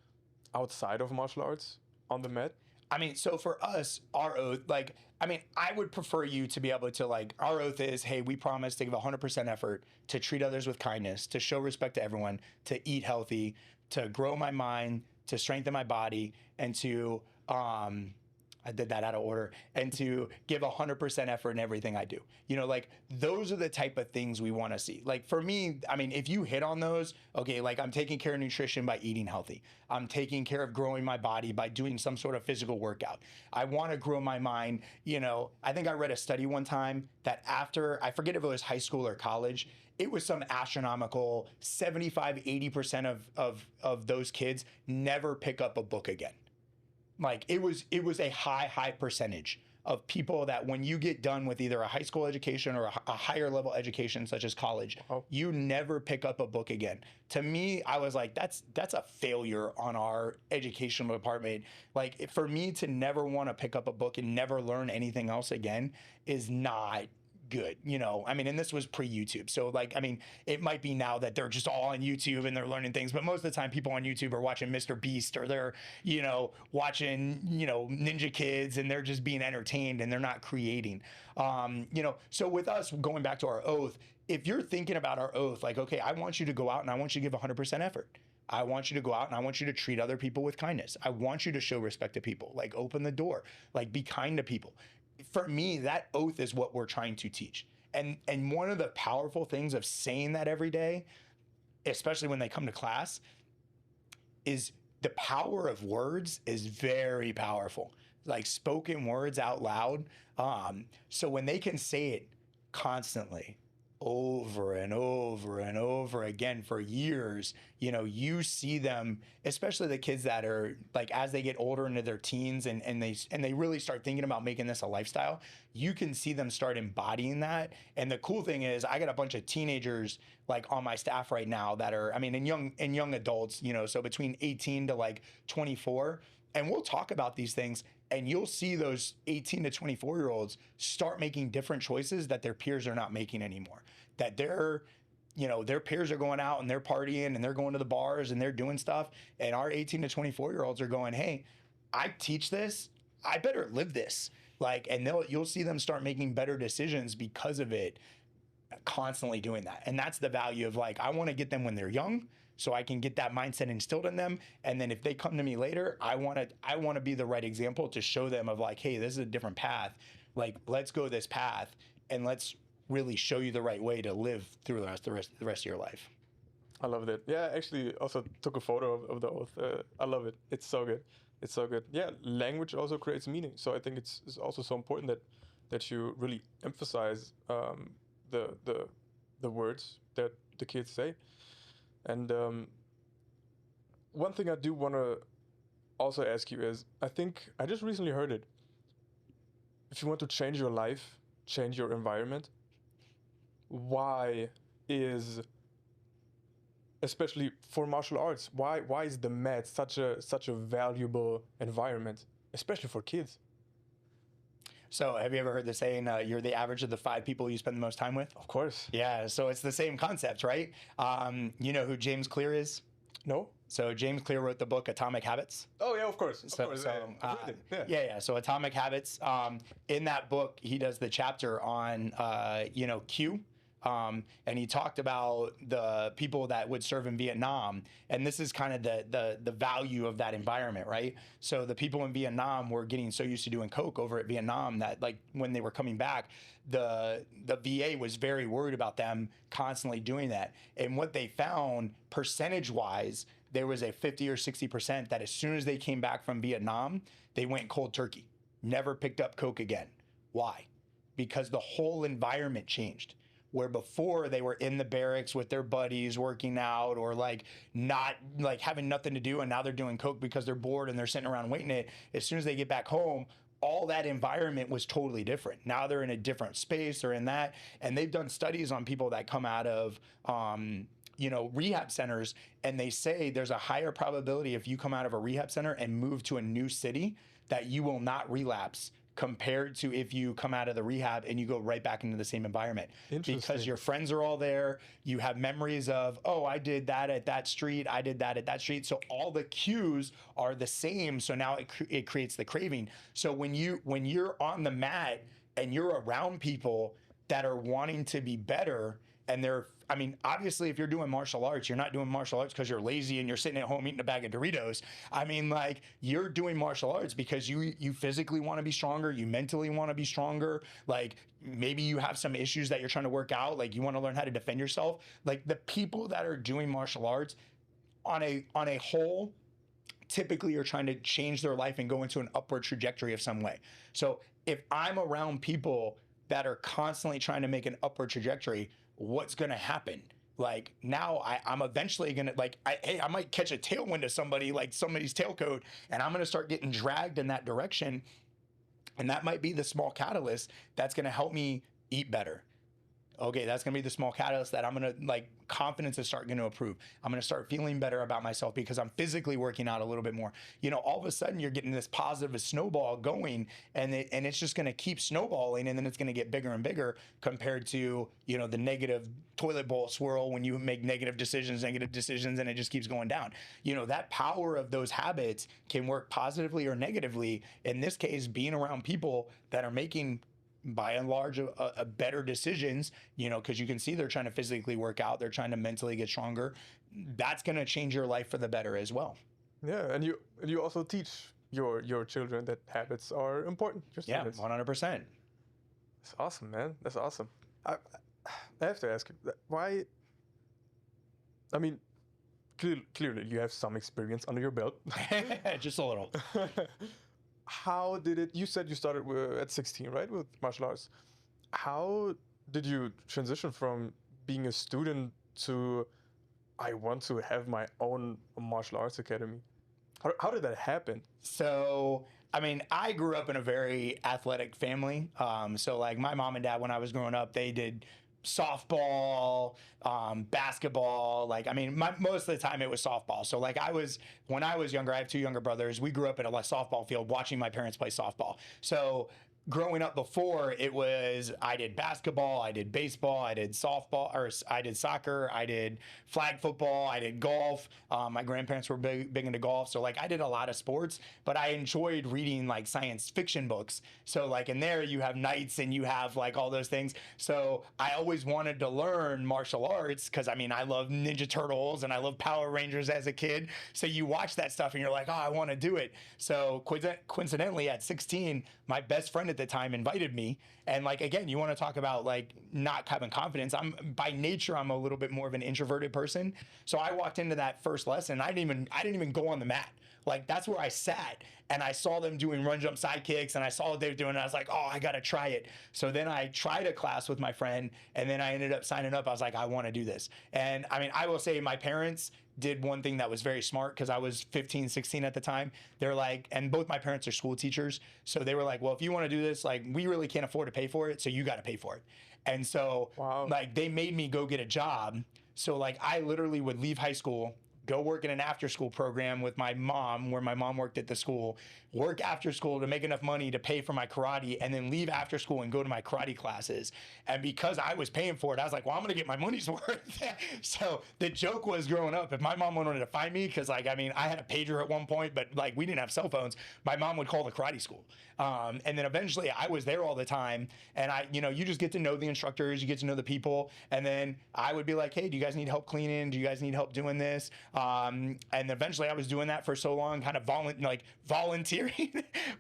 outside of martial arts on the mat? I mean, so for us, our oath, I would prefer you to be able to, our oath is, hey, we promise to give 100% effort, to treat others with kindness, to show respect to everyone, to eat healthy, to grow my mind, to strengthen my body, and to, I did that out of order, and to give 100% effort in everything I do. Those are the type of things we want to see. Like for me, I mean, if you hit on those, okay, like I'm taking care of nutrition by eating healthy. I'm taking care of growing my body by doing some sort of physical workout. I want to grow my mind. I think I read a study one time that after, I forget if it was high school or college, it was some astronomical 75, 80% of those kids never pick up a book again. Like it was a high percentage of people that when you get done with either a high school education or a higher level education such as college, you never pick up a book again. To me, I was like, that's a failure on our educational department. Like for me to never want to pick up a book and never learn anything else again is not good, you know. I mean, and this was pre-YouTube. So like, I mean, it might be now that they're just all on YouTube and they're learning things, but most of the time people on YouTube are watching Mr. Beast, or they're, you know, watching, you know, Ninja Kids, and they're just being entertained and they're not creating. You know, so with us, going back to our oath, if you're thinking about our oath, like, okay, I want you to go out and I want you to give 100% effort. I want you to go out and I want you to treat other people with kindness. I want you to show respect to people, like open the door, like be kind to people. For me, that oath is what we're trying to teach. And one of the powerful things of saying that every day, especially when they come to class, is the power of words is very powerful. Like spoken words out loud. So when they can say it constantly, over and over and over again for years, you know, you see them, especially the kids that are like, as they get older into their teens and they really start thinking about making this a lifestyle, you can see them start embodying that. And the cool thing is I got a bunch of teenagers like on my staff right now that are, I mean, and young adults, you know, so between 18 to like 24, and we'll talk about these things. And you'll see those 18 to 24-year-olds start making different choices that their peers are not making anymore. That they're, you know, their peers are going out and they're partying and they're going to the bars and they're doing stuff. And our 18 to 24-year-olds are going, hey, I teach this. I better live this. Like, and you'll see them start making better decisions because of it, constantly doing that. And that's the value of like, I want to get them when they're young, so I can get that mindset instilled in them. And then if they come to me later, I want to be the right example to show them of like, hey, this is a different path. Like, let's go this path and let's really show you the right way to live through the rest of your life. I love that. Yeah, I actually also took a photo of the oath. I love it. It's so good. It's so good. Yeah, language also creates meaning. So I think it's also so important that you really emphasize the words that the kids say. And one thing I do want to also ask you is, I think I just recently heard it. If you want to change your life, change your environment, why is, especially for martial arts, why is the mat such a valuable environment, especially for kids? So have you ever heard the saying, you're the average of the 5 people you spend the most time with? Of course. Yeah, so it's the same concept, right? You know who James Clear is? No. So James Clear wrote the book Atomic Habits. Oh yeah, of course. Yeah. So Atomic Habits. In that book, he does the chapter on Q. And he talked about the people that would serve in Vietnam, and this is kind of the value of that environment, right? So the people in Vietnam were getting so used to doing coke over at Vietnam that like when they were coming back, the VA was very worried about them constantly doing that. And what they found, percentage-wise, there was a 50 or 60% that as soon as they came back from Vietnam, they went cold turkey, never picked up coke again. Why? Because the whole environment changed. Where before they were in the barracks with their buddies working out or like not like having nothing to do, and now they're doing coke because they're bored and they're sitting around waiting it. As soon as they get back home, all that environment was totally different. Now they're in a different space, they're in that, and they've done studies on people that come out of rehab centers, and they say there's a higher probability if you come out of a rehab center and move to a new city that you will not relapse compared to if you come out of the rehab and you go right back into the same environment. Because your friends are all there. You have memories of, oh, I did that at that street. I did that at that street. So all the cues are the same. So now it creates the craving. So when you're on the mat and you're around people that are wanting to be better, and obviously, if you're doing martial arts, you're not doing martial arts because you're lazy and you're sitting at home eating a bag of Doritos. You're doing martial arts because you physically want to be stronger, you mentally want to be stronger. Like, maybe you have some issues that you're trying to work out, like you want to learn how to defend yourself. Like, the people that are doing martial arts on a whole, typically are trying to change their life and go into an upward trajectory of some way. So if I'm around people that are constantly trying to make an upward trajectory, what's going to happen? Like, now I'm eventually going to, I might catch a tailwind of somebody's tailcoat, and I'm going to start getting dragged in that direction. And that might be the small catalyst that's going to help me eat better, Okay, that's going to be the small catalyst that I'm going to, like, confidence is starting to improve. I'm going to start feeling better about myself because I'm physically working out a little bit more. You know, all of a sudden you're getting this positive snowball going, and it's just going to keep snowballing, and then it's going to get bigger and bigger compared to, you know, the negative toilet bowl swirl when you make negative decisions, and it just keeps going down. You know, that power of those habits can work positively or negatively. In this case, being around people that are making, by and large, a better decisions, you know, because you can see they're trying to physically work out, they're trying to mentally get stronger. That's going to change your life for the better as well. Yeah, and you also teach your children that habits are important. Your Yeah, students. 100%. That's awesome, man. That's awesome. I have to ask you why. I mean, clearly you have some experience under your belt. Just a little. How did it? You said you started at 16, right, with martial arts. How did you transition from being a student to I want to have my own martial arts academy? How did that happen? So, I mean, I grew up in a very athletic family. So, like, my mom and dad, when I was growing up, they did softball, basketball. Like, I mean, most of the time it was softball. So, like, when I was younger, I have two younger brothers. We grew up in a softball field watching my parents play softball. So, growing up before, it was, I did basketball, I did baseball, I did softball, or I did soccer, I did flag football, I did golf. My grandparents were big into golf. So, like, I did a lot of sports, but I enjoyed reading, like, science fiction books. So, like, in there you have knights and you have, like, all those things. So I always wanted to learn martial arts because, I mean, I love Ninja Turtles and I love Power Rangers as a kid. So you watch that stuff and you're like, oh, I want to do it. So coincidentally, at 16, my best friend at the time invited me. And, like, again, you want to talk about, like, not having confidence. By nature, I'm a little bit more of an introverted person. So I walked into that first lesson. I didn't even go on the mat. Like, that's where I sat, and I saw them doing run jump side kicks, and I saw what they were doing, and I was like, oh, I got to try it. So then I tried a class with my friend, and then I ended up signing up. I was like, I want to do this. And, I mean, I will say my parents did one thing that was very smart because I was 15, 16 at the time. They're like, and both my parents are school teachers. So they were like, well, if you want to do this, like, we really can't afford to pay for it, so you got to pay for it. And so, Wow. like, they made me go get a job. So, like, I literally would leave high school, go work in an after school program with my mom, where my mom worked at the school, work after school to make enough money to pay for my karate, and then leave after school and go to my karate classes. And because I was paying for it, I was like, well, I'm going to get my money's worth. So the joke was, growing up, if my mom wanted to find me, because, like, I mean, I had a pager at one point, but, like, we didn't have cell phones, my mom would call the karate school. And then eventually I was there all the time, and you just get to know the instructors, you get to know the people, and then I would be like, hey, do you guys need help cleaning? Do you guys need help doing this? And eventually I was doing that for so long, kind of volunteering.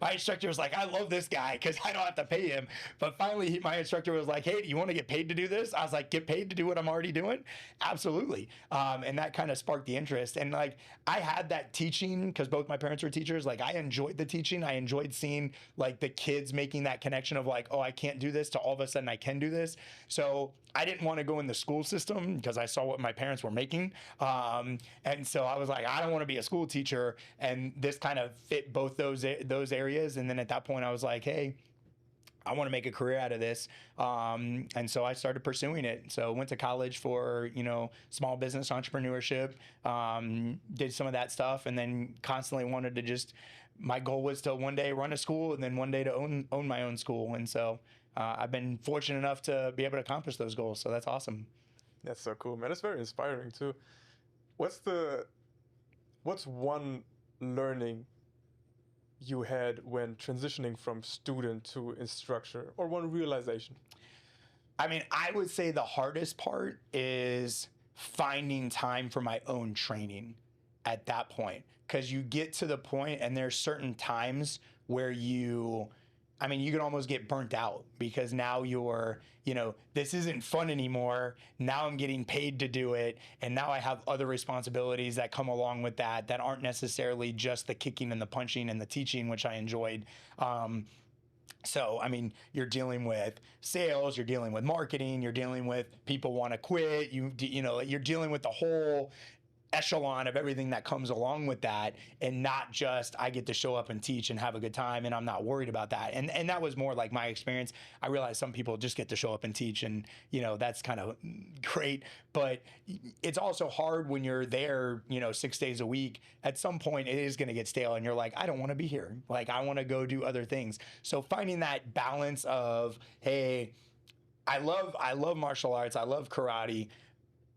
My instructor was like, I love this guy because I don't have to pay him. But finally, my instructor was like, hey, do you want to get paid to do this? I was like, get paid to do what I'm already doing? Absolutely. And that kind of sparked the interest. And, like, I had that teaching because both my parents were teachers. Like, I enjoyed the teaching. I enjoyed seeing, like, the kids making that connection of, like, oh, I can't do this, to all of a sudden I can do this. So I didn't want to go in the school system because I saw what my parents were making. And so I was like, I don't want to be a school teacher. And this kind of fit both those areas. And then at that point I was like, hey, I want to make a career out of this. And so I started pursuing it. So went to college for, small business entrepreneurship, did some of that stuff, and then constantly wanted to my goal was to one day run a school and then one day to own my own school. And so I've been fortunate enough to be able to accomplish those goals. So that's awesome. That's so cool, man. It's very inspiring too. What's one learning you had when transitioning from student to instructor, or one realization? I mean, I would say the hardest part is finding time for my own training at that point. Because you get to the point and there's certain times where you can almost get burnt out because now this isn't fun anymore. Now I'm getting paid to do it. And now I have other responsibilities that come along with that aren't necessarily just the kicking and the punching and the teaching, which I enjoyed. So, I mean, you're dealing with sales, you're dealing with marketing, you're dealing with people want to quit, you're dealing with the whole echelon of everything that comes along with that, and not just I get to show up and teach and have a good time and I'm not worried about that. And that was more like my experience. I realized some people just get to show up and teach, and that's kind of great, but it's also hard when you're there 6 days a week. At some point it is going to get stale and you're like, I don't want to be here, like I want to go do other things. So finding that balance of, hey, I love martial arts, I love karate,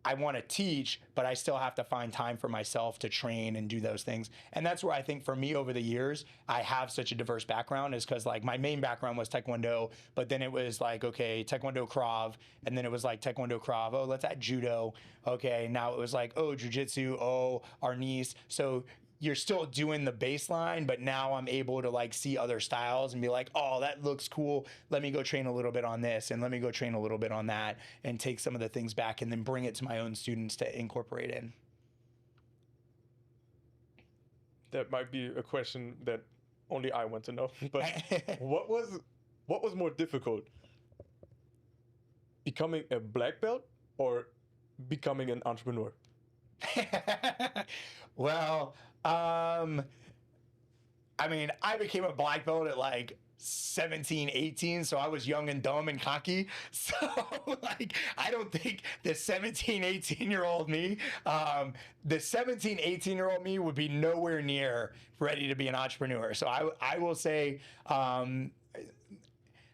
I want to teach, but I still have to find time for myself to train and do those things. And that's where I think for me over the years, I have such a diverse background, is because like my main background was Taekwondo, but then it was like, okay, Taekwondo Krav, and then it was like Taekwondo Krav, oh, let's add Judo. Okay, now it was like, oh, Jiu-Jitsu, oh, Arnis. So you're still doing the baseline, but now I'm able to like see other styles and be like, oh, that looks cool. Let me go train a little bit on this, and let me go train a little bit on that, and take some of the things back and then bring it to my own students to incorporate in. That might be a question that only I want to know. But what was more difficult? Becoming a black belt or becoming an entrepreneur? Well, I mean, I became a black belt at like 17, 18, so I was young and dumb and cocky. So like, I don't think the 17, 18-year-old me, the 17, 18-year-old me would be nowhere near ready to be an entrepreneur. So I will say,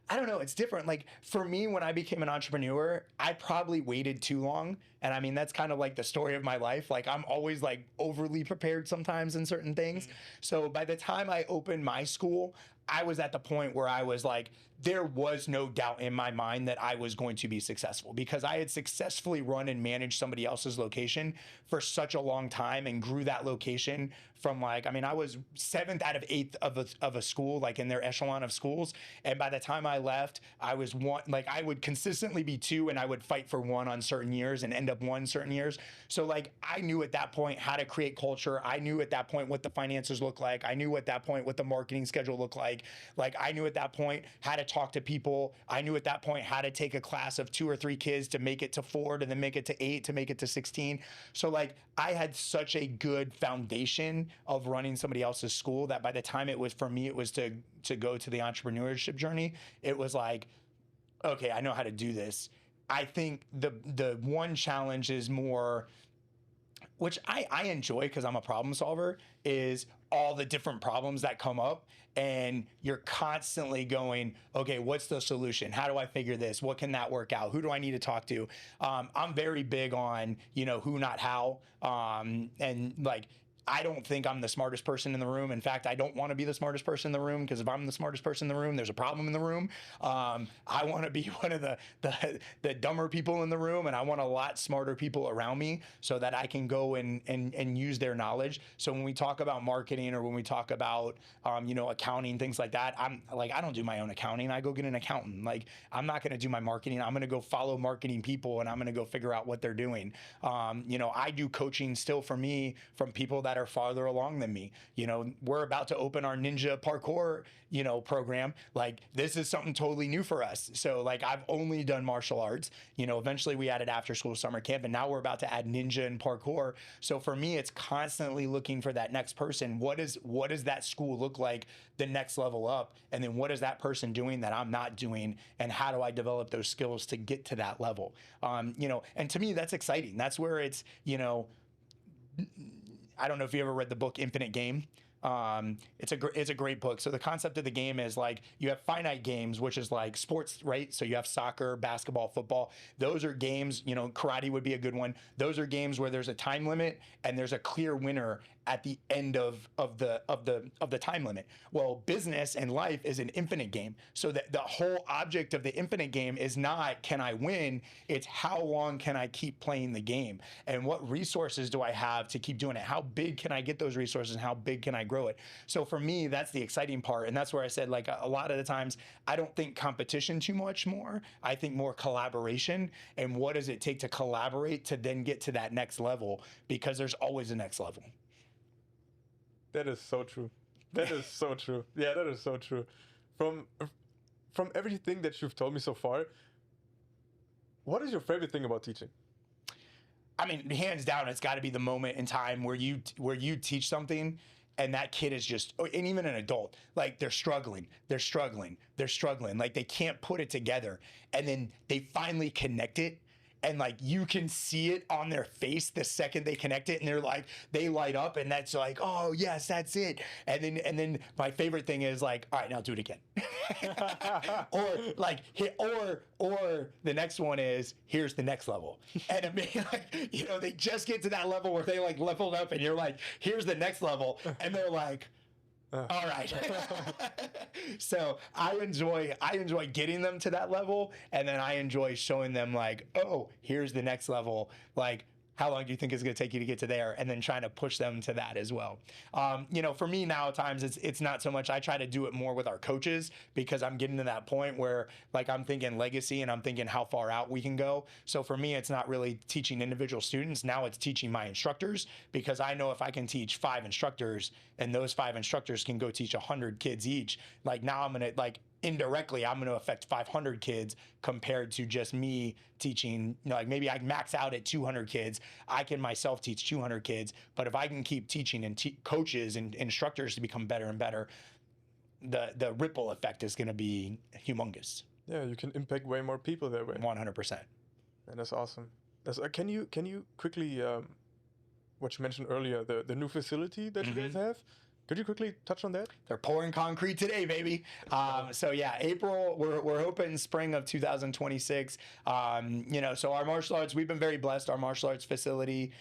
I don't know, it's different. Like for me, when I became an entrepreneur, I probably waited too long. And I mean, that's kind of like the story of my life. Like I'm always like overly prepared sometimes in certain things. So by the time I opened my school, I was at the point where I was like, there was no doubt in my mind that I was going to be successful, because I had successfully run and managed somebody else's location for such a long time and grew that location from like, I mean, I was 7th out of 8th of a school, like in their echelon of schools. And by the time I left, I was one, like I would consistently be 2 and I would fight for 1 on certain years and end up 1 certain years. So like I knew at that point how to create culture. I knew at that point what the finances look like. I knew at that point what the marketing schedule looked like. Like I knew at that point how to talk to people. I knew at that point how to take a class of 2 or 3 kids to make it to 4, to then make it to 8, to make it to 16. So like I had such a good foundation of running somebody else's school that by the time it was for me, it was to go to the entrepreneurship journey, it was like, okay, I know how to do this. I think the one challenge is more, which I enjoy because I'm a problem solver, is all the different problems that come up, and you're constantly going, okay, what's the solution? How do I figure this? What can that work out? Who do I need to talk to? I'm very big on, who, not how. And like, I don't think I'm the smartest person in the room. In fact, I don't want to be the smartest person in the room, because if I'm the smartest person in the room, there's a problem in the room. I want to be one of the dumber people in the room, and I want a lot smarter people around me so that I can go and use their knowledge. So when we talk about marketing, or when we talk about accounting, things like that, I'm like, I don't do my own accounting. I go get an accountant. Like, I'm not going to do my marketing. I'm going to go follow marketing people, and I'm going to go figure out what they're doing. I do coaching still for me from people that are farther along than me. We're about to open our ninja parkour, program. Like, this is something totally new for us. So like, I've only done martial arts. Eventually we added after school summer camp, and now we're about to add ninja and parkour. So for me, it's constantly looking for that next person. What does that school look like the next level up? And then what is that person doing that I'm not doing? And how do I develop those skills to get to that level? And to me, that's exciting. That's where it's, I don't know if you ever read the book Infinite Game. It's a great book. So the concept of the game is like, you have finite games, which is like sports, right? So you have soccer, basketball, football. Those are games, karate would be a good one. Those are games where there's a time limit and there's a clear winner at the end of the time limit. Well, business and life is an infinite game. So that the whole object of the infinite game is not, can I win? It's how long can I keep playing the game? And what resources do I have to keep doing it? How big can I get those resources, and how big can I grow it? So for me, that's the exciting part. And that's where I said, like, a lot of the times, I don't think competition too much more. I think more collaboration. And what does it take to collaborate to then get to that next level? Because there's always a next level. That is so true. That is so true. Yeah, that is so true. From everything that you've told me so far, what is your favorite thing about teaching? I mean, hands down, it's got to be the moment in time where you teach something and that kid is just, and even an adult, like they're struggling, like they can't put it together, and then they finally connect it. And like you can see it on their face the second they connect it, and they're like, they light up, and that's like, oh yes, that's it. And then my favorite thing is like, all right, now do it again. Or like, or the next one is, here's the next level. And I mean, like, you know, they just get to that level where they like leveled up, and you're like, here's the next level, and they're like, all right. So I enjoy getting them to that level, and then I enjoy showing them like, oh, here's the next level. Like, how long do you think it's going to take you to get to there? And then trying to push them to that as well. You know, for me now at times it's not so much. I try to do it more with our coaches, because I'm getting to that point where like I'm thinking legacy and I'm thinking how far out we can go. So for me, it's not really teaching individual students. Now it's teaching my instructors, because I know if I can teach 5 instructors and those 5 instructors can go teach 100 kids each, like now I'm going to like, indirectly, I'm going to affect 500 kids compared to just me teaching. You know, like maybe I max out at 200 kids. I can myself teach 200 kids, but if I can keep teaching and coaches and instructors to become better and better, the ripple effect is going to be humongous. Yeah, you can impact way more people that way. 100%. And that's awesome. Can you quickly, what you mentioned earlier, the new facility that you guys have? Could you quickly touch on that? They're pouring concrete today, baby. So yeah, April, we're hoping spring of 2026. You know, so our martial arts, we've been very blessed. Our martial arts facility,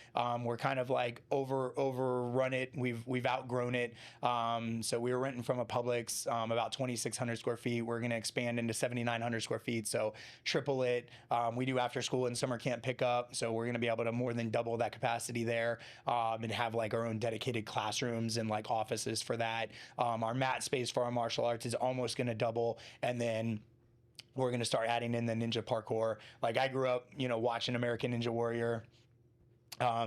we're kind of like overrun it. We've outgrown it. So we were renting from a Publix, about 2,600 square feet. We're going to expand into 7,900 square feet. So triple it. We do after school and summer camp pickup. So we're going to be able to more than double that capacity there, and have like our own dedicated classrooms and like offices for that. Our mat space for our martial arts is almost going to double, and then we're going to start adding in the ninja parkour. Like I grew up, you know, watching American Ninja Warrior,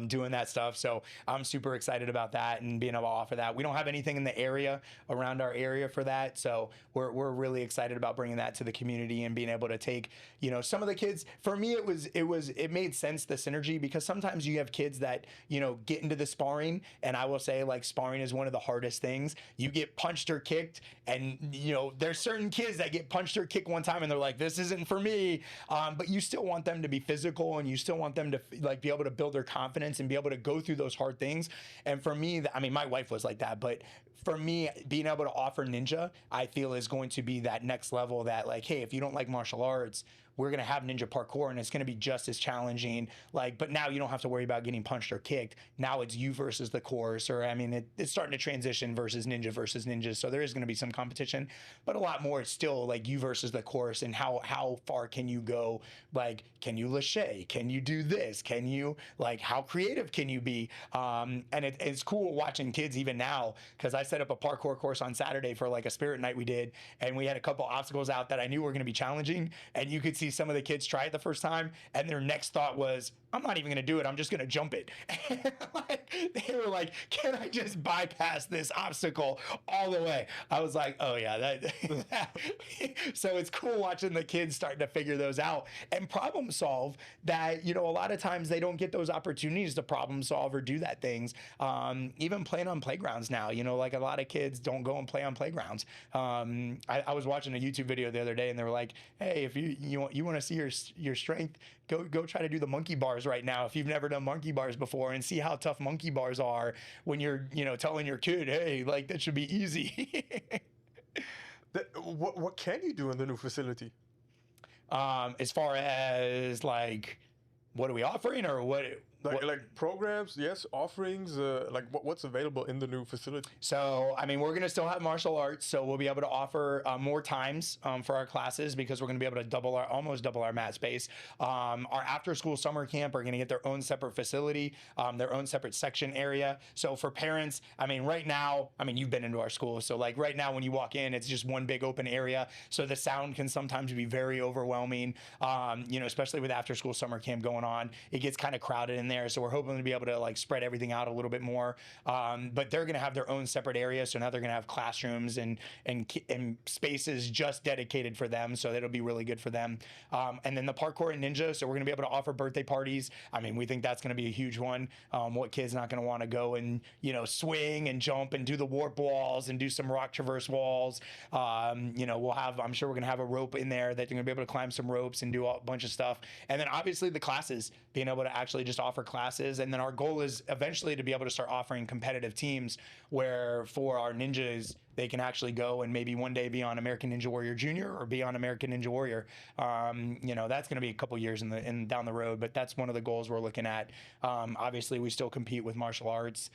doing that stuff. So I'm super excited about that and being able to offer that. We don't have anything in the area around our area for that. So we're really excited about bringing that to the community and being able to take, you know, some of the kids. For me, it made sense, the synergy, because sometimes you have kids that, you know, get into the sparring, and I will say like sparring is one of the hardest things. You get punched or kicked, and you know, there's certain kids that get punched or kicked one time and they're like, this isn't for me. But you still want them to be physical, and you still want them to like be able to build their confidence and be able to go through those hard things. And for me, I mean, my wife was like that, but for me, being able to offer ninja, I feel is going to be that next level, that like, hey, if you don't like martial arts, we're going to have ninja parkour, and it's going to be just as challenging. Like, but now you don't have to worry about getting punched or kicked. Now it's you versus the course, or I mean, it's starting to transition versus ninja. So there is going to be some competition, but a lot more. It's still like you versus the course, and how far can you go? Like, can you lâcher? Can you do this? Can you, like, how creative can you be? And it's cool watching kids even now, because I set up a parkour course on Saturday for like a spirit night we did, and we had a couple obstacles out that I knew were going to be challenging, and you could see some of the kids try it the first time, and their next thought was, I'm not even going to do it. I'm just going to jump it. Like, they were like, can I just bypass this obstacle all the way? I was like, oh yeah, that. So it's cool watching the kids starting to figure those out and problem solve, that, you know, a lot of times they don't get those opportunities to problem solve or do that things. Even playing on playgrounds now, you know, like a lot of kids don't go and play on playgrounds. I was watching a YouTube video the other day, and they were like, hey, if you want to see your strength, go try to do the monkey bars right now if you've never done monkey bars before, and see how tough monkey bars are when you're, you know, telling your kid, hey, like, that should be easy. What can you do in the new facility? As far as like, what are we offering, or what? Like programs, yes, offerings, like what's available in the new facility? So, I mean, we're going to still have martial arts, so we'll be able to offer more times for our classes, because we're going to be able to almost double our mat space. Our after school summer camp are going to get their own separate facility, their own separate section area. So for parents, I mean, right now, I mean, you've been into our school, so like right now when you walk in, it's just one big open area. So the sound can sometimes be very overwhelming, you know, especially with after school summer camp going on. It gets kind of crowded in there. there. So we're hoping to be able to like spread everything out a little bit more. But they're going to have their own separate areas. So now they're going to have classrooms and spaces just dedicated for them. So that'll be really good for them. And then the parkour and ninja. So we're going to be able to offer birthday parties. I mean, we think that's going to be a huge one. What kid's not going to want to go and, you know, swing and jump and do the warp walls and do some rock traverse walls. You know, we'll have, I'm sure we're going to have a rope in there that you're going to be able to climb some ropes and do a bunch of stuff. And then obviously the classes, being able to actually just offer classes. And then our goal is eventually to be able to start offering competitive teams where for our ninjas, they can actually go and maybe one day be on American Ninja Warrior Junior or be on American Ninja Warrior. You know, that's going to be a couple years down the road, but that's one of the goals we're looking at. Obviously, we still compete with martial arts,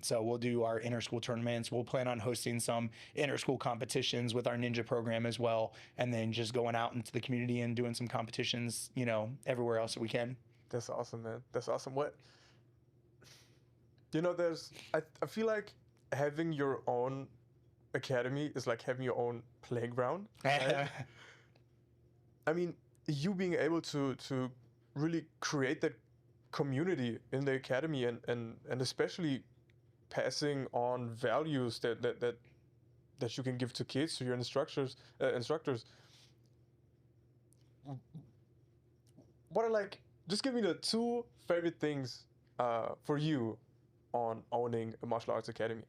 so we'll do our inter-school tournaments. We'll plan on hosting some inter-school competitions with our ninja program as well, and then just going out into the community and doing some competitions, you know, everywhere else that we can. That's awesome, man. That's awesome. What, you know, I feel like having your own academy is like having your own playground. Right? I mean, you being able to really create that community in the academy and especially passing on values that you can give to kids, to your instructors. What are like? Just give me the 2 favorite things for you on owning a martial arts academy.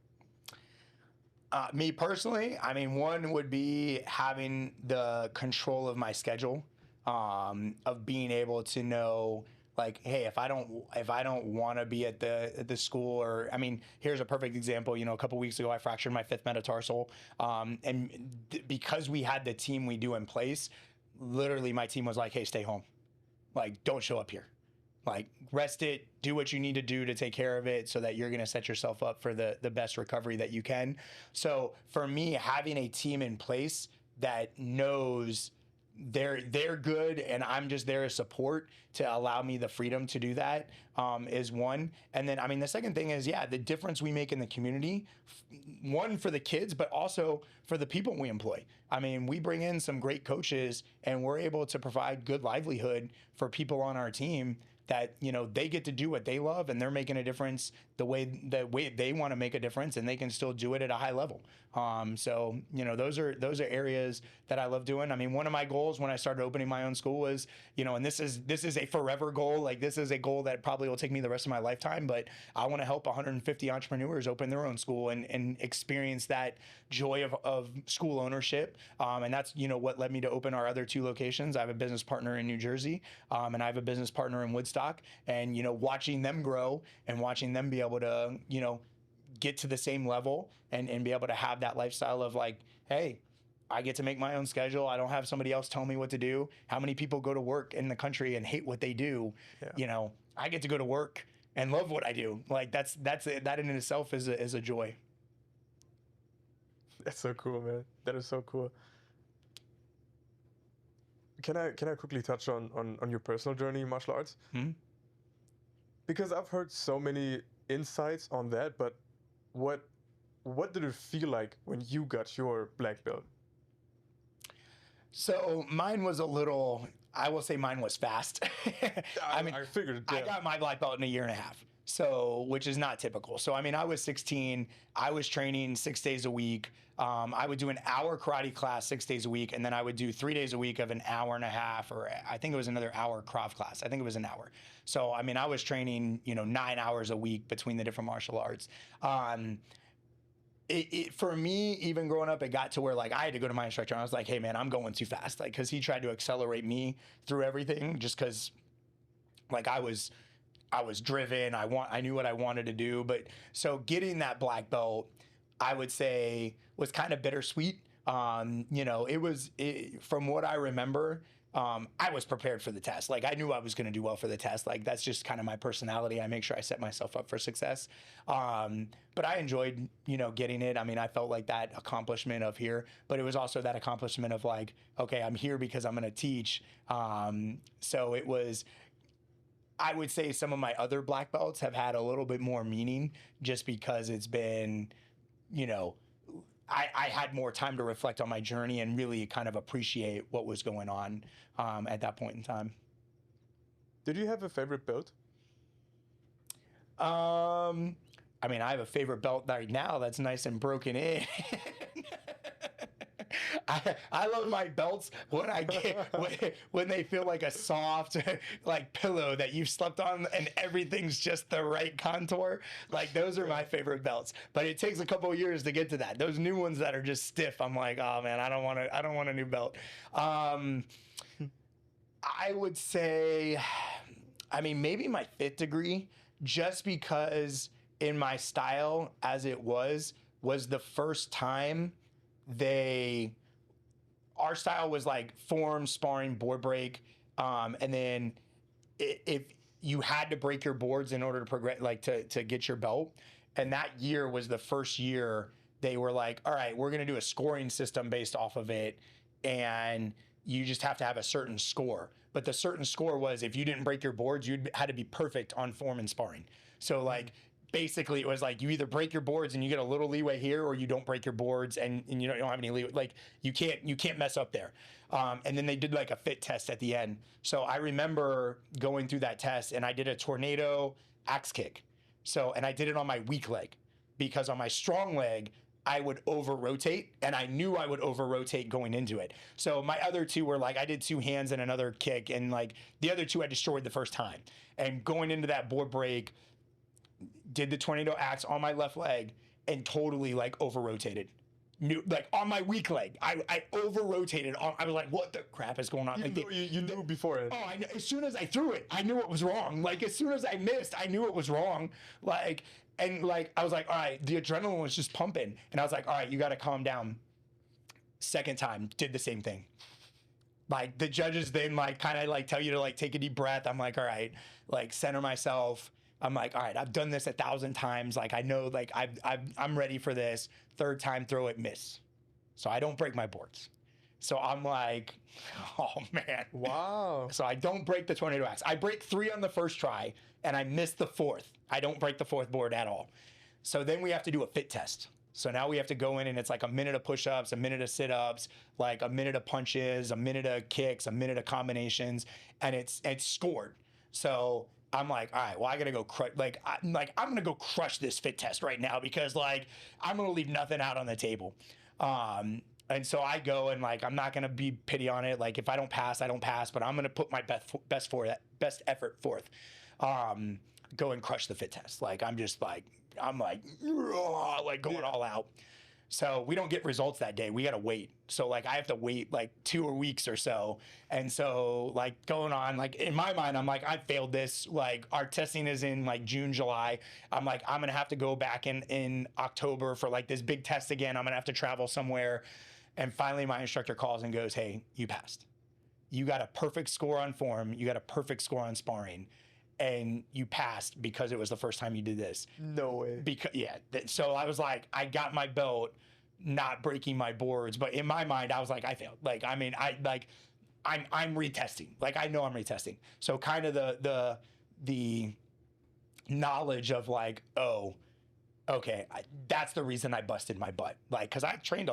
Me personally, I mean, one would be having the control of my schedule, of being able to know, like, hey, if I don't want to be at the school, or I mean, here's a perfect example. You know, a couple weeks ago, I fractured my 5th metatarsal, and because we had the team we do in place, literally my team was like, hey, stay home, like, don't show up here. Like, rest it, do what you need to do to take care of it so that you're going to set yourself up for the best recovery that you can. So for me, having a team in place that knows they're good and I'm just there as support to allow me the freedom to do that is one. And then, I mean, the second thing is, yeah, the difference we make in the community, one for the kids, but also for the people we employ. I mean, we bring in some great coaches and we're able to provide good livelihood for people on our team that, you know, they get to do what they love and they're making a difference the way they want to make a difference, and they can still do it at a high level. So, you know, those are areas that I love doing. I mean, one of my goals when I started opening my own school was, you know, and this is a forever goal. Like, this is a goal that probably will take me the rest of my lifetime, but I want to help 150 entrepreneurs open their own school and experience that joy of school ownership. And that's, you know, what led me to open our other 2 locations. I have a business partner in New Jersey, and I have a business partner in Woodstock, and, you know, watching them grow and watching them be able to, you know, get to the same level and be able to have that lifestyle of like, hey, I get to make my own schedule. I don't have somebody else tell me what to do. How many people go to work in the country and hate what they do? Yeah. You know, I get to go to work and love what I do. Like, that in itself is a joy. That's so cool, man. That is so cool. Can I quickly touch on your personal journey in martial arts? Mm-hmm. Because I've heard so many insights on that, but what did it feel like when you got your black belt? So mine was I will say mine was fast. I mean, I figured. Yeah. I got my black belt in 1.5 years. So, which is not typical. So, I mean, I was 16. I was training 6 days a week. I would do an hour karate class 6 days a week, and then I would do 3 days a week of 1.5 hours, or I think it was another hour Krav class. I think it was an hour. So, I mean, I was training, you know, 9 hours a week between the different martial arts. For me, even growing up, it got to where, like, I had to go to my instructor and I was like, hey, man, I'm going too fast. Like, because he tried to accelerate me through everything just because, like, I was driven. I knew what I wanted to do. But so getting that black belt, I would say, was kind of bittersweet. You know, from what I remember, I was prepared for the test. Like, I knew I was going to do well for the test. Like, that's just kind of my personality. I make sure I set myself up for success. But I enjoyed, you know, getting it. I mean, I felt like that accomplishment of here, but it was also that accomplishment of like, okay, I'm here because I'm going to teach. So it was, I would say some of my other black belts have had a little bit more meaning just because it's been, you know, I had more time to reflect on my journey and really kind of appreciate what was going on at that point in time. Did you have a favorite belt? I mean, I have a favorite belt right now that's nice and broken in. I love my belts when I get when they feel like a soft like pillow that you've slept on and everything's just the right contour. Like those are my favorite belts. But it takes a couple of years to get to that. Those new ones that are just stiff, I'm like, oh man, I don't want a new belt. I would say, I mean, maybe my fifth degree, just because in my style as it was the first time our style was like form, sparring, board break, and then if you had to break your boards in order to progress, like to get your belt. And that year was the first year they were like, all right, we're gonna do a scoring system based off of it, and you just have to have a certain score. But the certain score was if you didn't break your boards, you had to be perfect on form and sparring. So like basically it was like you either break your boards and you get a little leeway here, or you don't break your boards and you don't have any leeway. Like you can't mess up there. And then they did like a fit test at the end. So I remember going through that test and I did a tornado axe kick. So, and I did it on my weak leg, because on my strong leg, I would over rotate, and I knew I would over rotate going into it. So my other two were like, I did two hands and another kick, and like the other two I destroyed the first time. And going into that board break, did the tornado axe on my left leg and totally like over rotated. Like on my weak leg, I over rotated. I was like, what the crap is going on? You knew before it. Oh, I know. As soon as I threw it, I knew it was wrong. Like as soon as I missed, I knew it was wrong. Like, and like, I was like, all right, the adrenaline was just pumping. And I was like, all right, you got to calm down. Second time, did the same thing. Like the judges then like kind of like tell you to like take a deep breath. I'm like, all right, like center myself. I'm like, all right, I've done this 1,000 times. Like I know, like I'm ready for this. Third time, throw it, miss. So I don't break my boards. So I'm like, oh man. Wow. So I don't break the tornado axe. I break 3 on the first try and I miss the 4th. I don't break the 4th board at all. So then we have to do a fit test. So now we have to go in and it's like a minute of push-ups, a minute of sit-ups, like a minute of punches, a minute of kicks, a minute of combinations, and it's scored. So I'm like, all right, well, I gotta go I'm gonna go crush this fit test right now, because like I'm gonna leave nothing out on the table. And so I go and like I'm not gonna be pity on it. Like if I don't pass, I don't pass, but I'm gonna put my best effort forth. Go and crush the fit test. Like I'm like going all out. So we don't get results that day. We got to wait. So like I have to wait like 2 weeks or so. And so like going on, like in my mind, I'm like, I failed this. Like our testing is in like June, July. I'm like, I'm going to have to go back in October for like this big test again. I'm going to have to travel somewhere. And finally my instructor calls and goes, hey, you passed. You got a perfect score on form. You got a perfect score on sparring. And you passed because it was the first time you did this. No way. So I was like, I got my belt, not breaking my boards, but in my mind, I was like, I failed. Like, I mean, I'm retesting. Like, I know I'm retesting. So kind of the knowledge of like, oh, okay, that's the reason I busted my butt. Like, cause I trained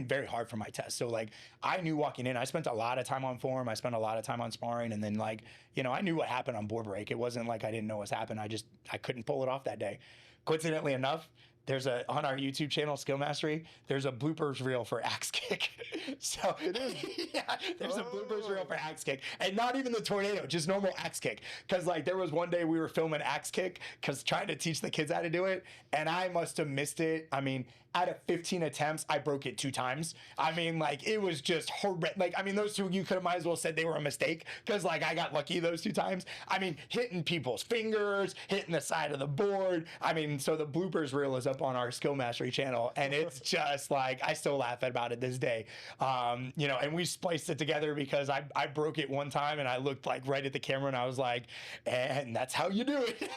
very hard for my test. So like, I knew walking in, I spent a lot of time on form. I spent a lot of time on sparring. And then like, you know, I knew what happened on board break. It wasn't like I didn't know what's happened. I couldn't pull it off that day. Coincidentally enough, on our YouTube channel, Skill Mastery, there's a bloopers reel for axe kick. So it is. Yeah, there's a bloopers reel for axe kick, and not even the tornado, just normal axe kick. Because like there was one day we were filming axe kick, because trying to teach the kids how to do it, and I must have missed it. I mean, out of 15 attempts, I broke it 2 times. I mean, like it was just horrific. Like, I mean, those 2 you could have might as well said they were a mistake, because like I got lucky those 2 times. I mean, hitting people's fingers, hitting the side of the board. I mean, so the bloopers reel is up on our Skill Mastery channel, and it's just like I still laugh about it this day. You know, and we spliced it together because I broke it one time and I looked like right at the camera and I was like, and that's how you do it.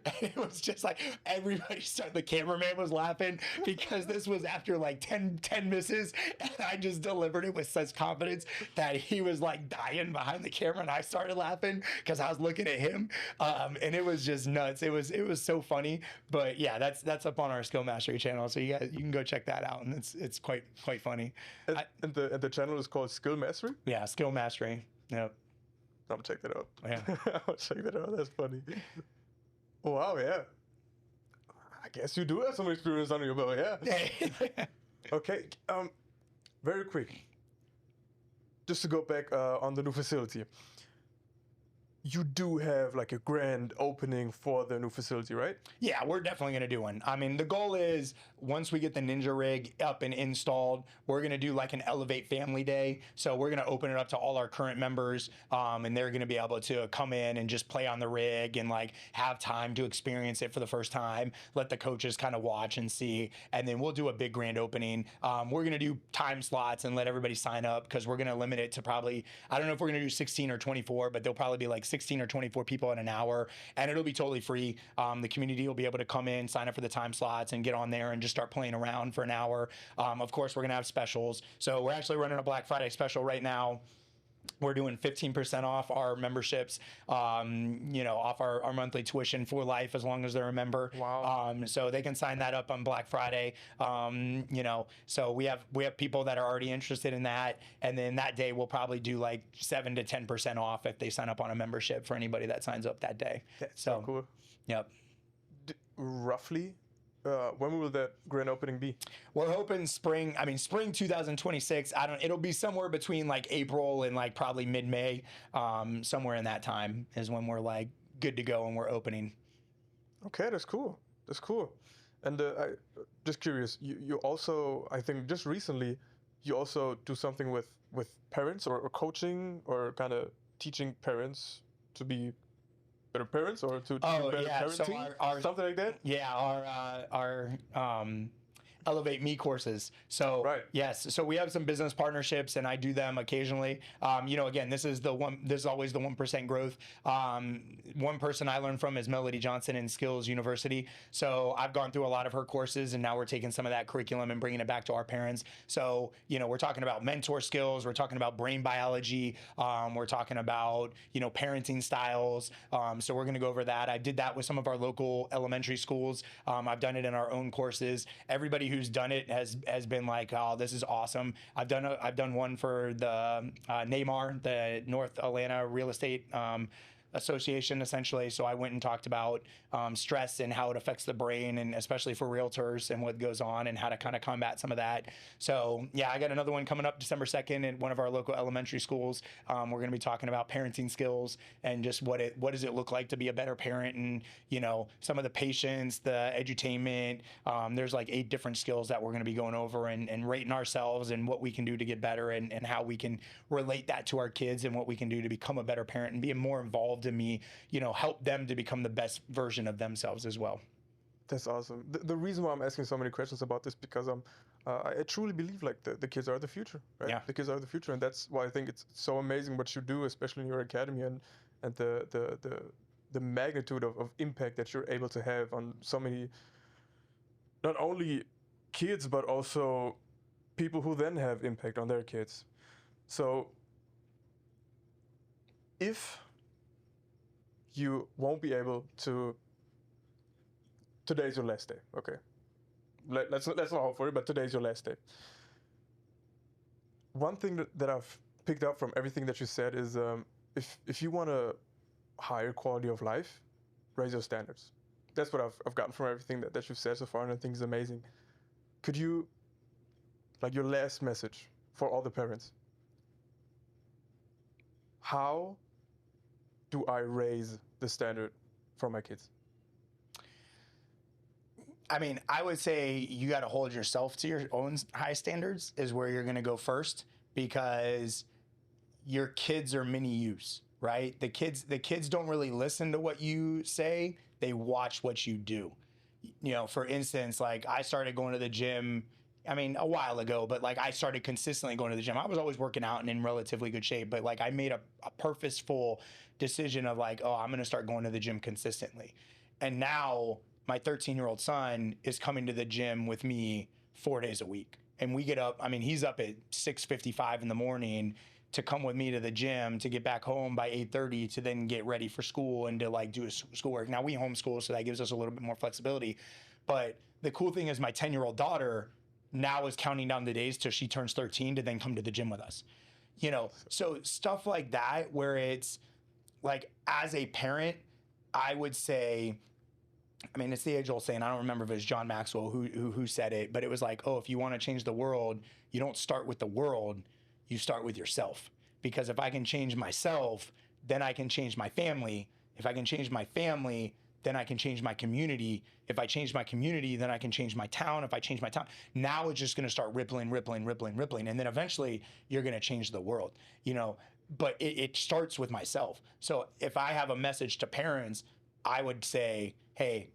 And it was just like everybody started, the cameraman was laughing because this was after like 10 misses, and I just delivered it with such confidence that he was like dying behind the camera, and I started laughing because I was looking at him, and it was just nuts. It was so funny. But yeah, that's up on our Skill Mastery channel, so you can go check that out, and it's quite funny. And the channel is called Skill Mastery? Yeah, Skill Mastery. Yep. I'm gonna check that out. Yeah. I'll check that out. That's funny. Wow, yeah. I guess you do have some experience under your belt, yeah. Okay, very quick. Just to go back on the new facility. You do have like a grand opening for the new facility, right? Yeah, we're definitely going to do one. I mean, the goal is once we get the Ninja rig up and installed, we're going to do like an Elevate Family Day. So we're going to open it up to all our current members, and they're going to be able to come in and just play on the rig and like have time to experience it for the first time. Let the coaches kind of watch and see, and then we'll do a big grand opening. We're going to do time slots and let everybody sign up because we're going to limit it to probably, I don't know if we're going to do 16 or 24, but there'll probably be like 16 or 24 people in an hour, and it'll be totally free. The community will be able to come in, sign up for the time slots, and get on there and just start playing around for an hour. Of course, we're going to have specials. So we're actually running a Black Friday special right now. We're doing 15% off our memberships, off our monthly tuition for life as long as they're a member. Wow. So they can sign that up on Black Friday. So we have people that are already interested in that, and then that day we'll probably do like 7 to 10% off if they sign up on a membership for anybody that signs up that day. That's so cool. Yep. Roughly, when will that grand opening be? We're hoping spring 2026. It'll be somewhere between like April and like probably mid-May. Somewhere in that time is when we're like good to go and we're opening. Okay, that's cool. That's cool. And I just curious, you also, I think just recently, you also do something with parents or coaching or kind of teaching parents to be better parents or to do better parenting, so our something like that. Yeah, our Elevate Me courses. So Right. yes, so we have some business partnerships, and I do them occasionally. Again, this is always the 1% growth. One person I learned from is Melody Johnson in Skills University. So I've gone through a lot of her courses, and now we're taking some of that curriculum and bringing it back to our parents. So we're talking about mentor skills, we're talking about brain biology, we're talking about parenting styles. So we're going to go over that. I did that with some of our local elementary schools. I've done it in our own courses. Everybody who's done it has been like, oh, this is awesome. I've done one for the NAMAR, the North Atlanta Real Estate Association, essentially. So I went and talked about stress and how it affects the brain, and especially for realtors and what goes on and how to kind of combat some of that. So yeah, I got another one coming up December 2nd in one of our local elementary schools. We're going to be talking about parenting skills and just what does it look like to be a better parent, and some of the patience, the edutainment. There's like 8 different skills that we're going to be going over and rating ourselves and what we can do to get better, and how we can relate that to our kids and what we can do to become a better parent and be more involved in me, help them to become the best version of themselves as well. That's awesome. The reason why I'm asking so many questions about this because I truly believe like the kids are the future, right? Yeah. The kids are the future, and that's why I think it's so amazing what you do, especially in your academy, and the magnitude of impact that you're able to have on so many, not only kids but also people who then have impact on their kids. So if you won't be able to, today's your last day, okay, let's not hope for it, but today's your last day. One thing that I've picked up from everything that you said is if you want a higher quality of life, raise your standards. That's what I've gotten from everything that you've said so far, and I think is amazing. Could you, like, your last message for all the parents, how do I raise the standard for my kids? I mean, I would say you got to hold yourself to your own high standards is where you're going to go first, because your kids are mini yous, right? The kids don't really listen to what you say. They watch what you do. For instance, like I started going to the gym, a while ago, but like I started consistently going to the gym. I was always working out and in relatively good shape, but like I made a purposeful decision of like, oh, I'm going to start going to the gym consistently. And now my 13-year-old son is coming to the gym with me 4 days a week. And we get up, he's up at 6:55 in the morning to come with me to the gym to get back home by 8:30 to then get ready for school and to like do his schoolwork. Now we homeschool, so that gives us a little bit more flexibility. But the cool thing is my 10-year-old daughter now is counting down the days till she turns 13 to then come to the gym with us. So stuff like that, where it's like, as a parent, I would say I mean, it's the age-old saying. I don't remember if it was John Maxwell who said it, but it was like, oh, if you want to change the world, you don't start with the world, you start with yourself. Because if I can change myself, then I can change my family. If I can change my family, then I can change my community. If I change my community, then I can change my town. If I change my town, now it's just going to start rippling, rippling, rippling, rippling. And then eventually you're going to change the world, you know, but it starts with myself. So if I have a message to parents, I would say, hey,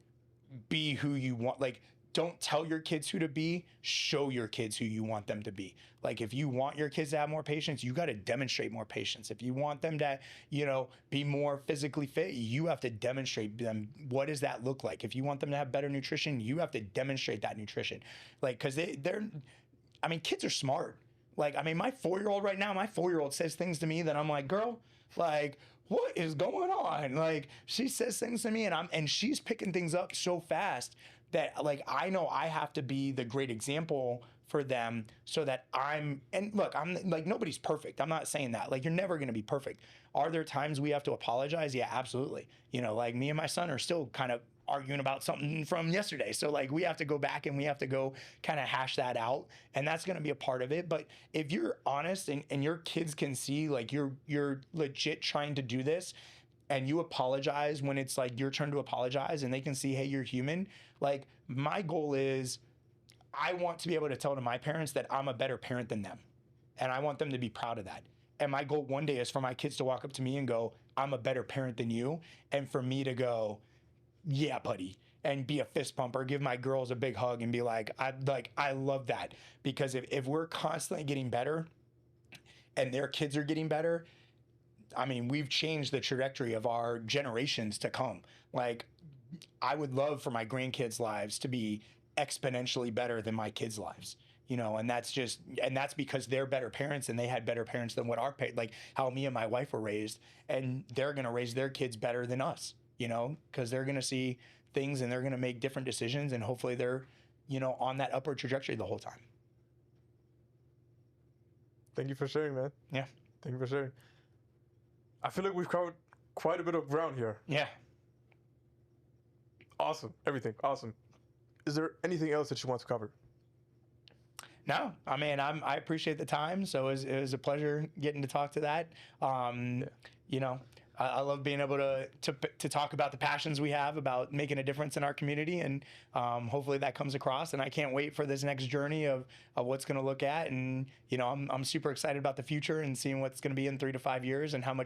be who you want. Like, don't tell your kids who to be, show your kids who you want them to be. Like, if you want your kids to have more patience, you got to demonstrate more patience. If you want them to, you know, be more physically fit, you have to demonstrate them. What does that look like? If you want them to have better nutrition, you have to demonstrate that nutrition. Like, because I mean, kids are smart. Like, I mean, my 4-year-old right now, my 4-year-old says things to me that I'm like, girl, like, what is going on? Like, she says things to me and she's picking things up so fast that, like, I know I have to be the great example for them so that and look, I'm like, nobody's perfect. I'm not saying that. Like, you're never going to be perfect. Are there times we have to apologize? Yeah, absolutely. You know, like, me and my son are still kind of arguing about something from yesterday. So, like, we have to go back and we have to go kind of hash that out. And that's going to be a part of it. But if you're honest and your kids can see, like, you're legit trying to do this, and you apologize when it's like your turn to apologize, and they can see, hey, you're human. Like, my goal is, I want to be able to tell to my parents that I'm a better parent than them. And I want them to be proud of that. And my goal one day is for my kids to walk up to me and go, I'm a better parent than you. And for me to go, yeah, buddy, and be a fist pumper, give my girls a big hug and be like, I love that. Because if we're constantly getting better and their kids are getting better, I mean, we've changed the trajectory of our generations to come. Like, I would love for my grandkids' lives to be exponentially better than my kids' lives. You know, and that's because they're better parents and they had better parents than what like how me and my wife were raised, and they're going to raise their kids better than us, you know, because they're going to see things and they're going to make different decisions, and hopefully they're, you know, on that upward trajectory the whole time. Thank you for sharing, man. Yeah. Thank you for sharing. I feel like we've covered quite a bit of ground here. Yeah. Awesome. Everything. Awesome. Is there anything else that you want to cover? No, I mean, I appreciate the time. So it was a pleasure getting to talk to that. You know, I love being able to talk about the passions we have about making a difference in our community, and hopefully that comes across. And I can't wait for this next journey of what's going to look at. And, you know, I'm super excited about the future and seeing what's going to be in 3 to 5 years and how much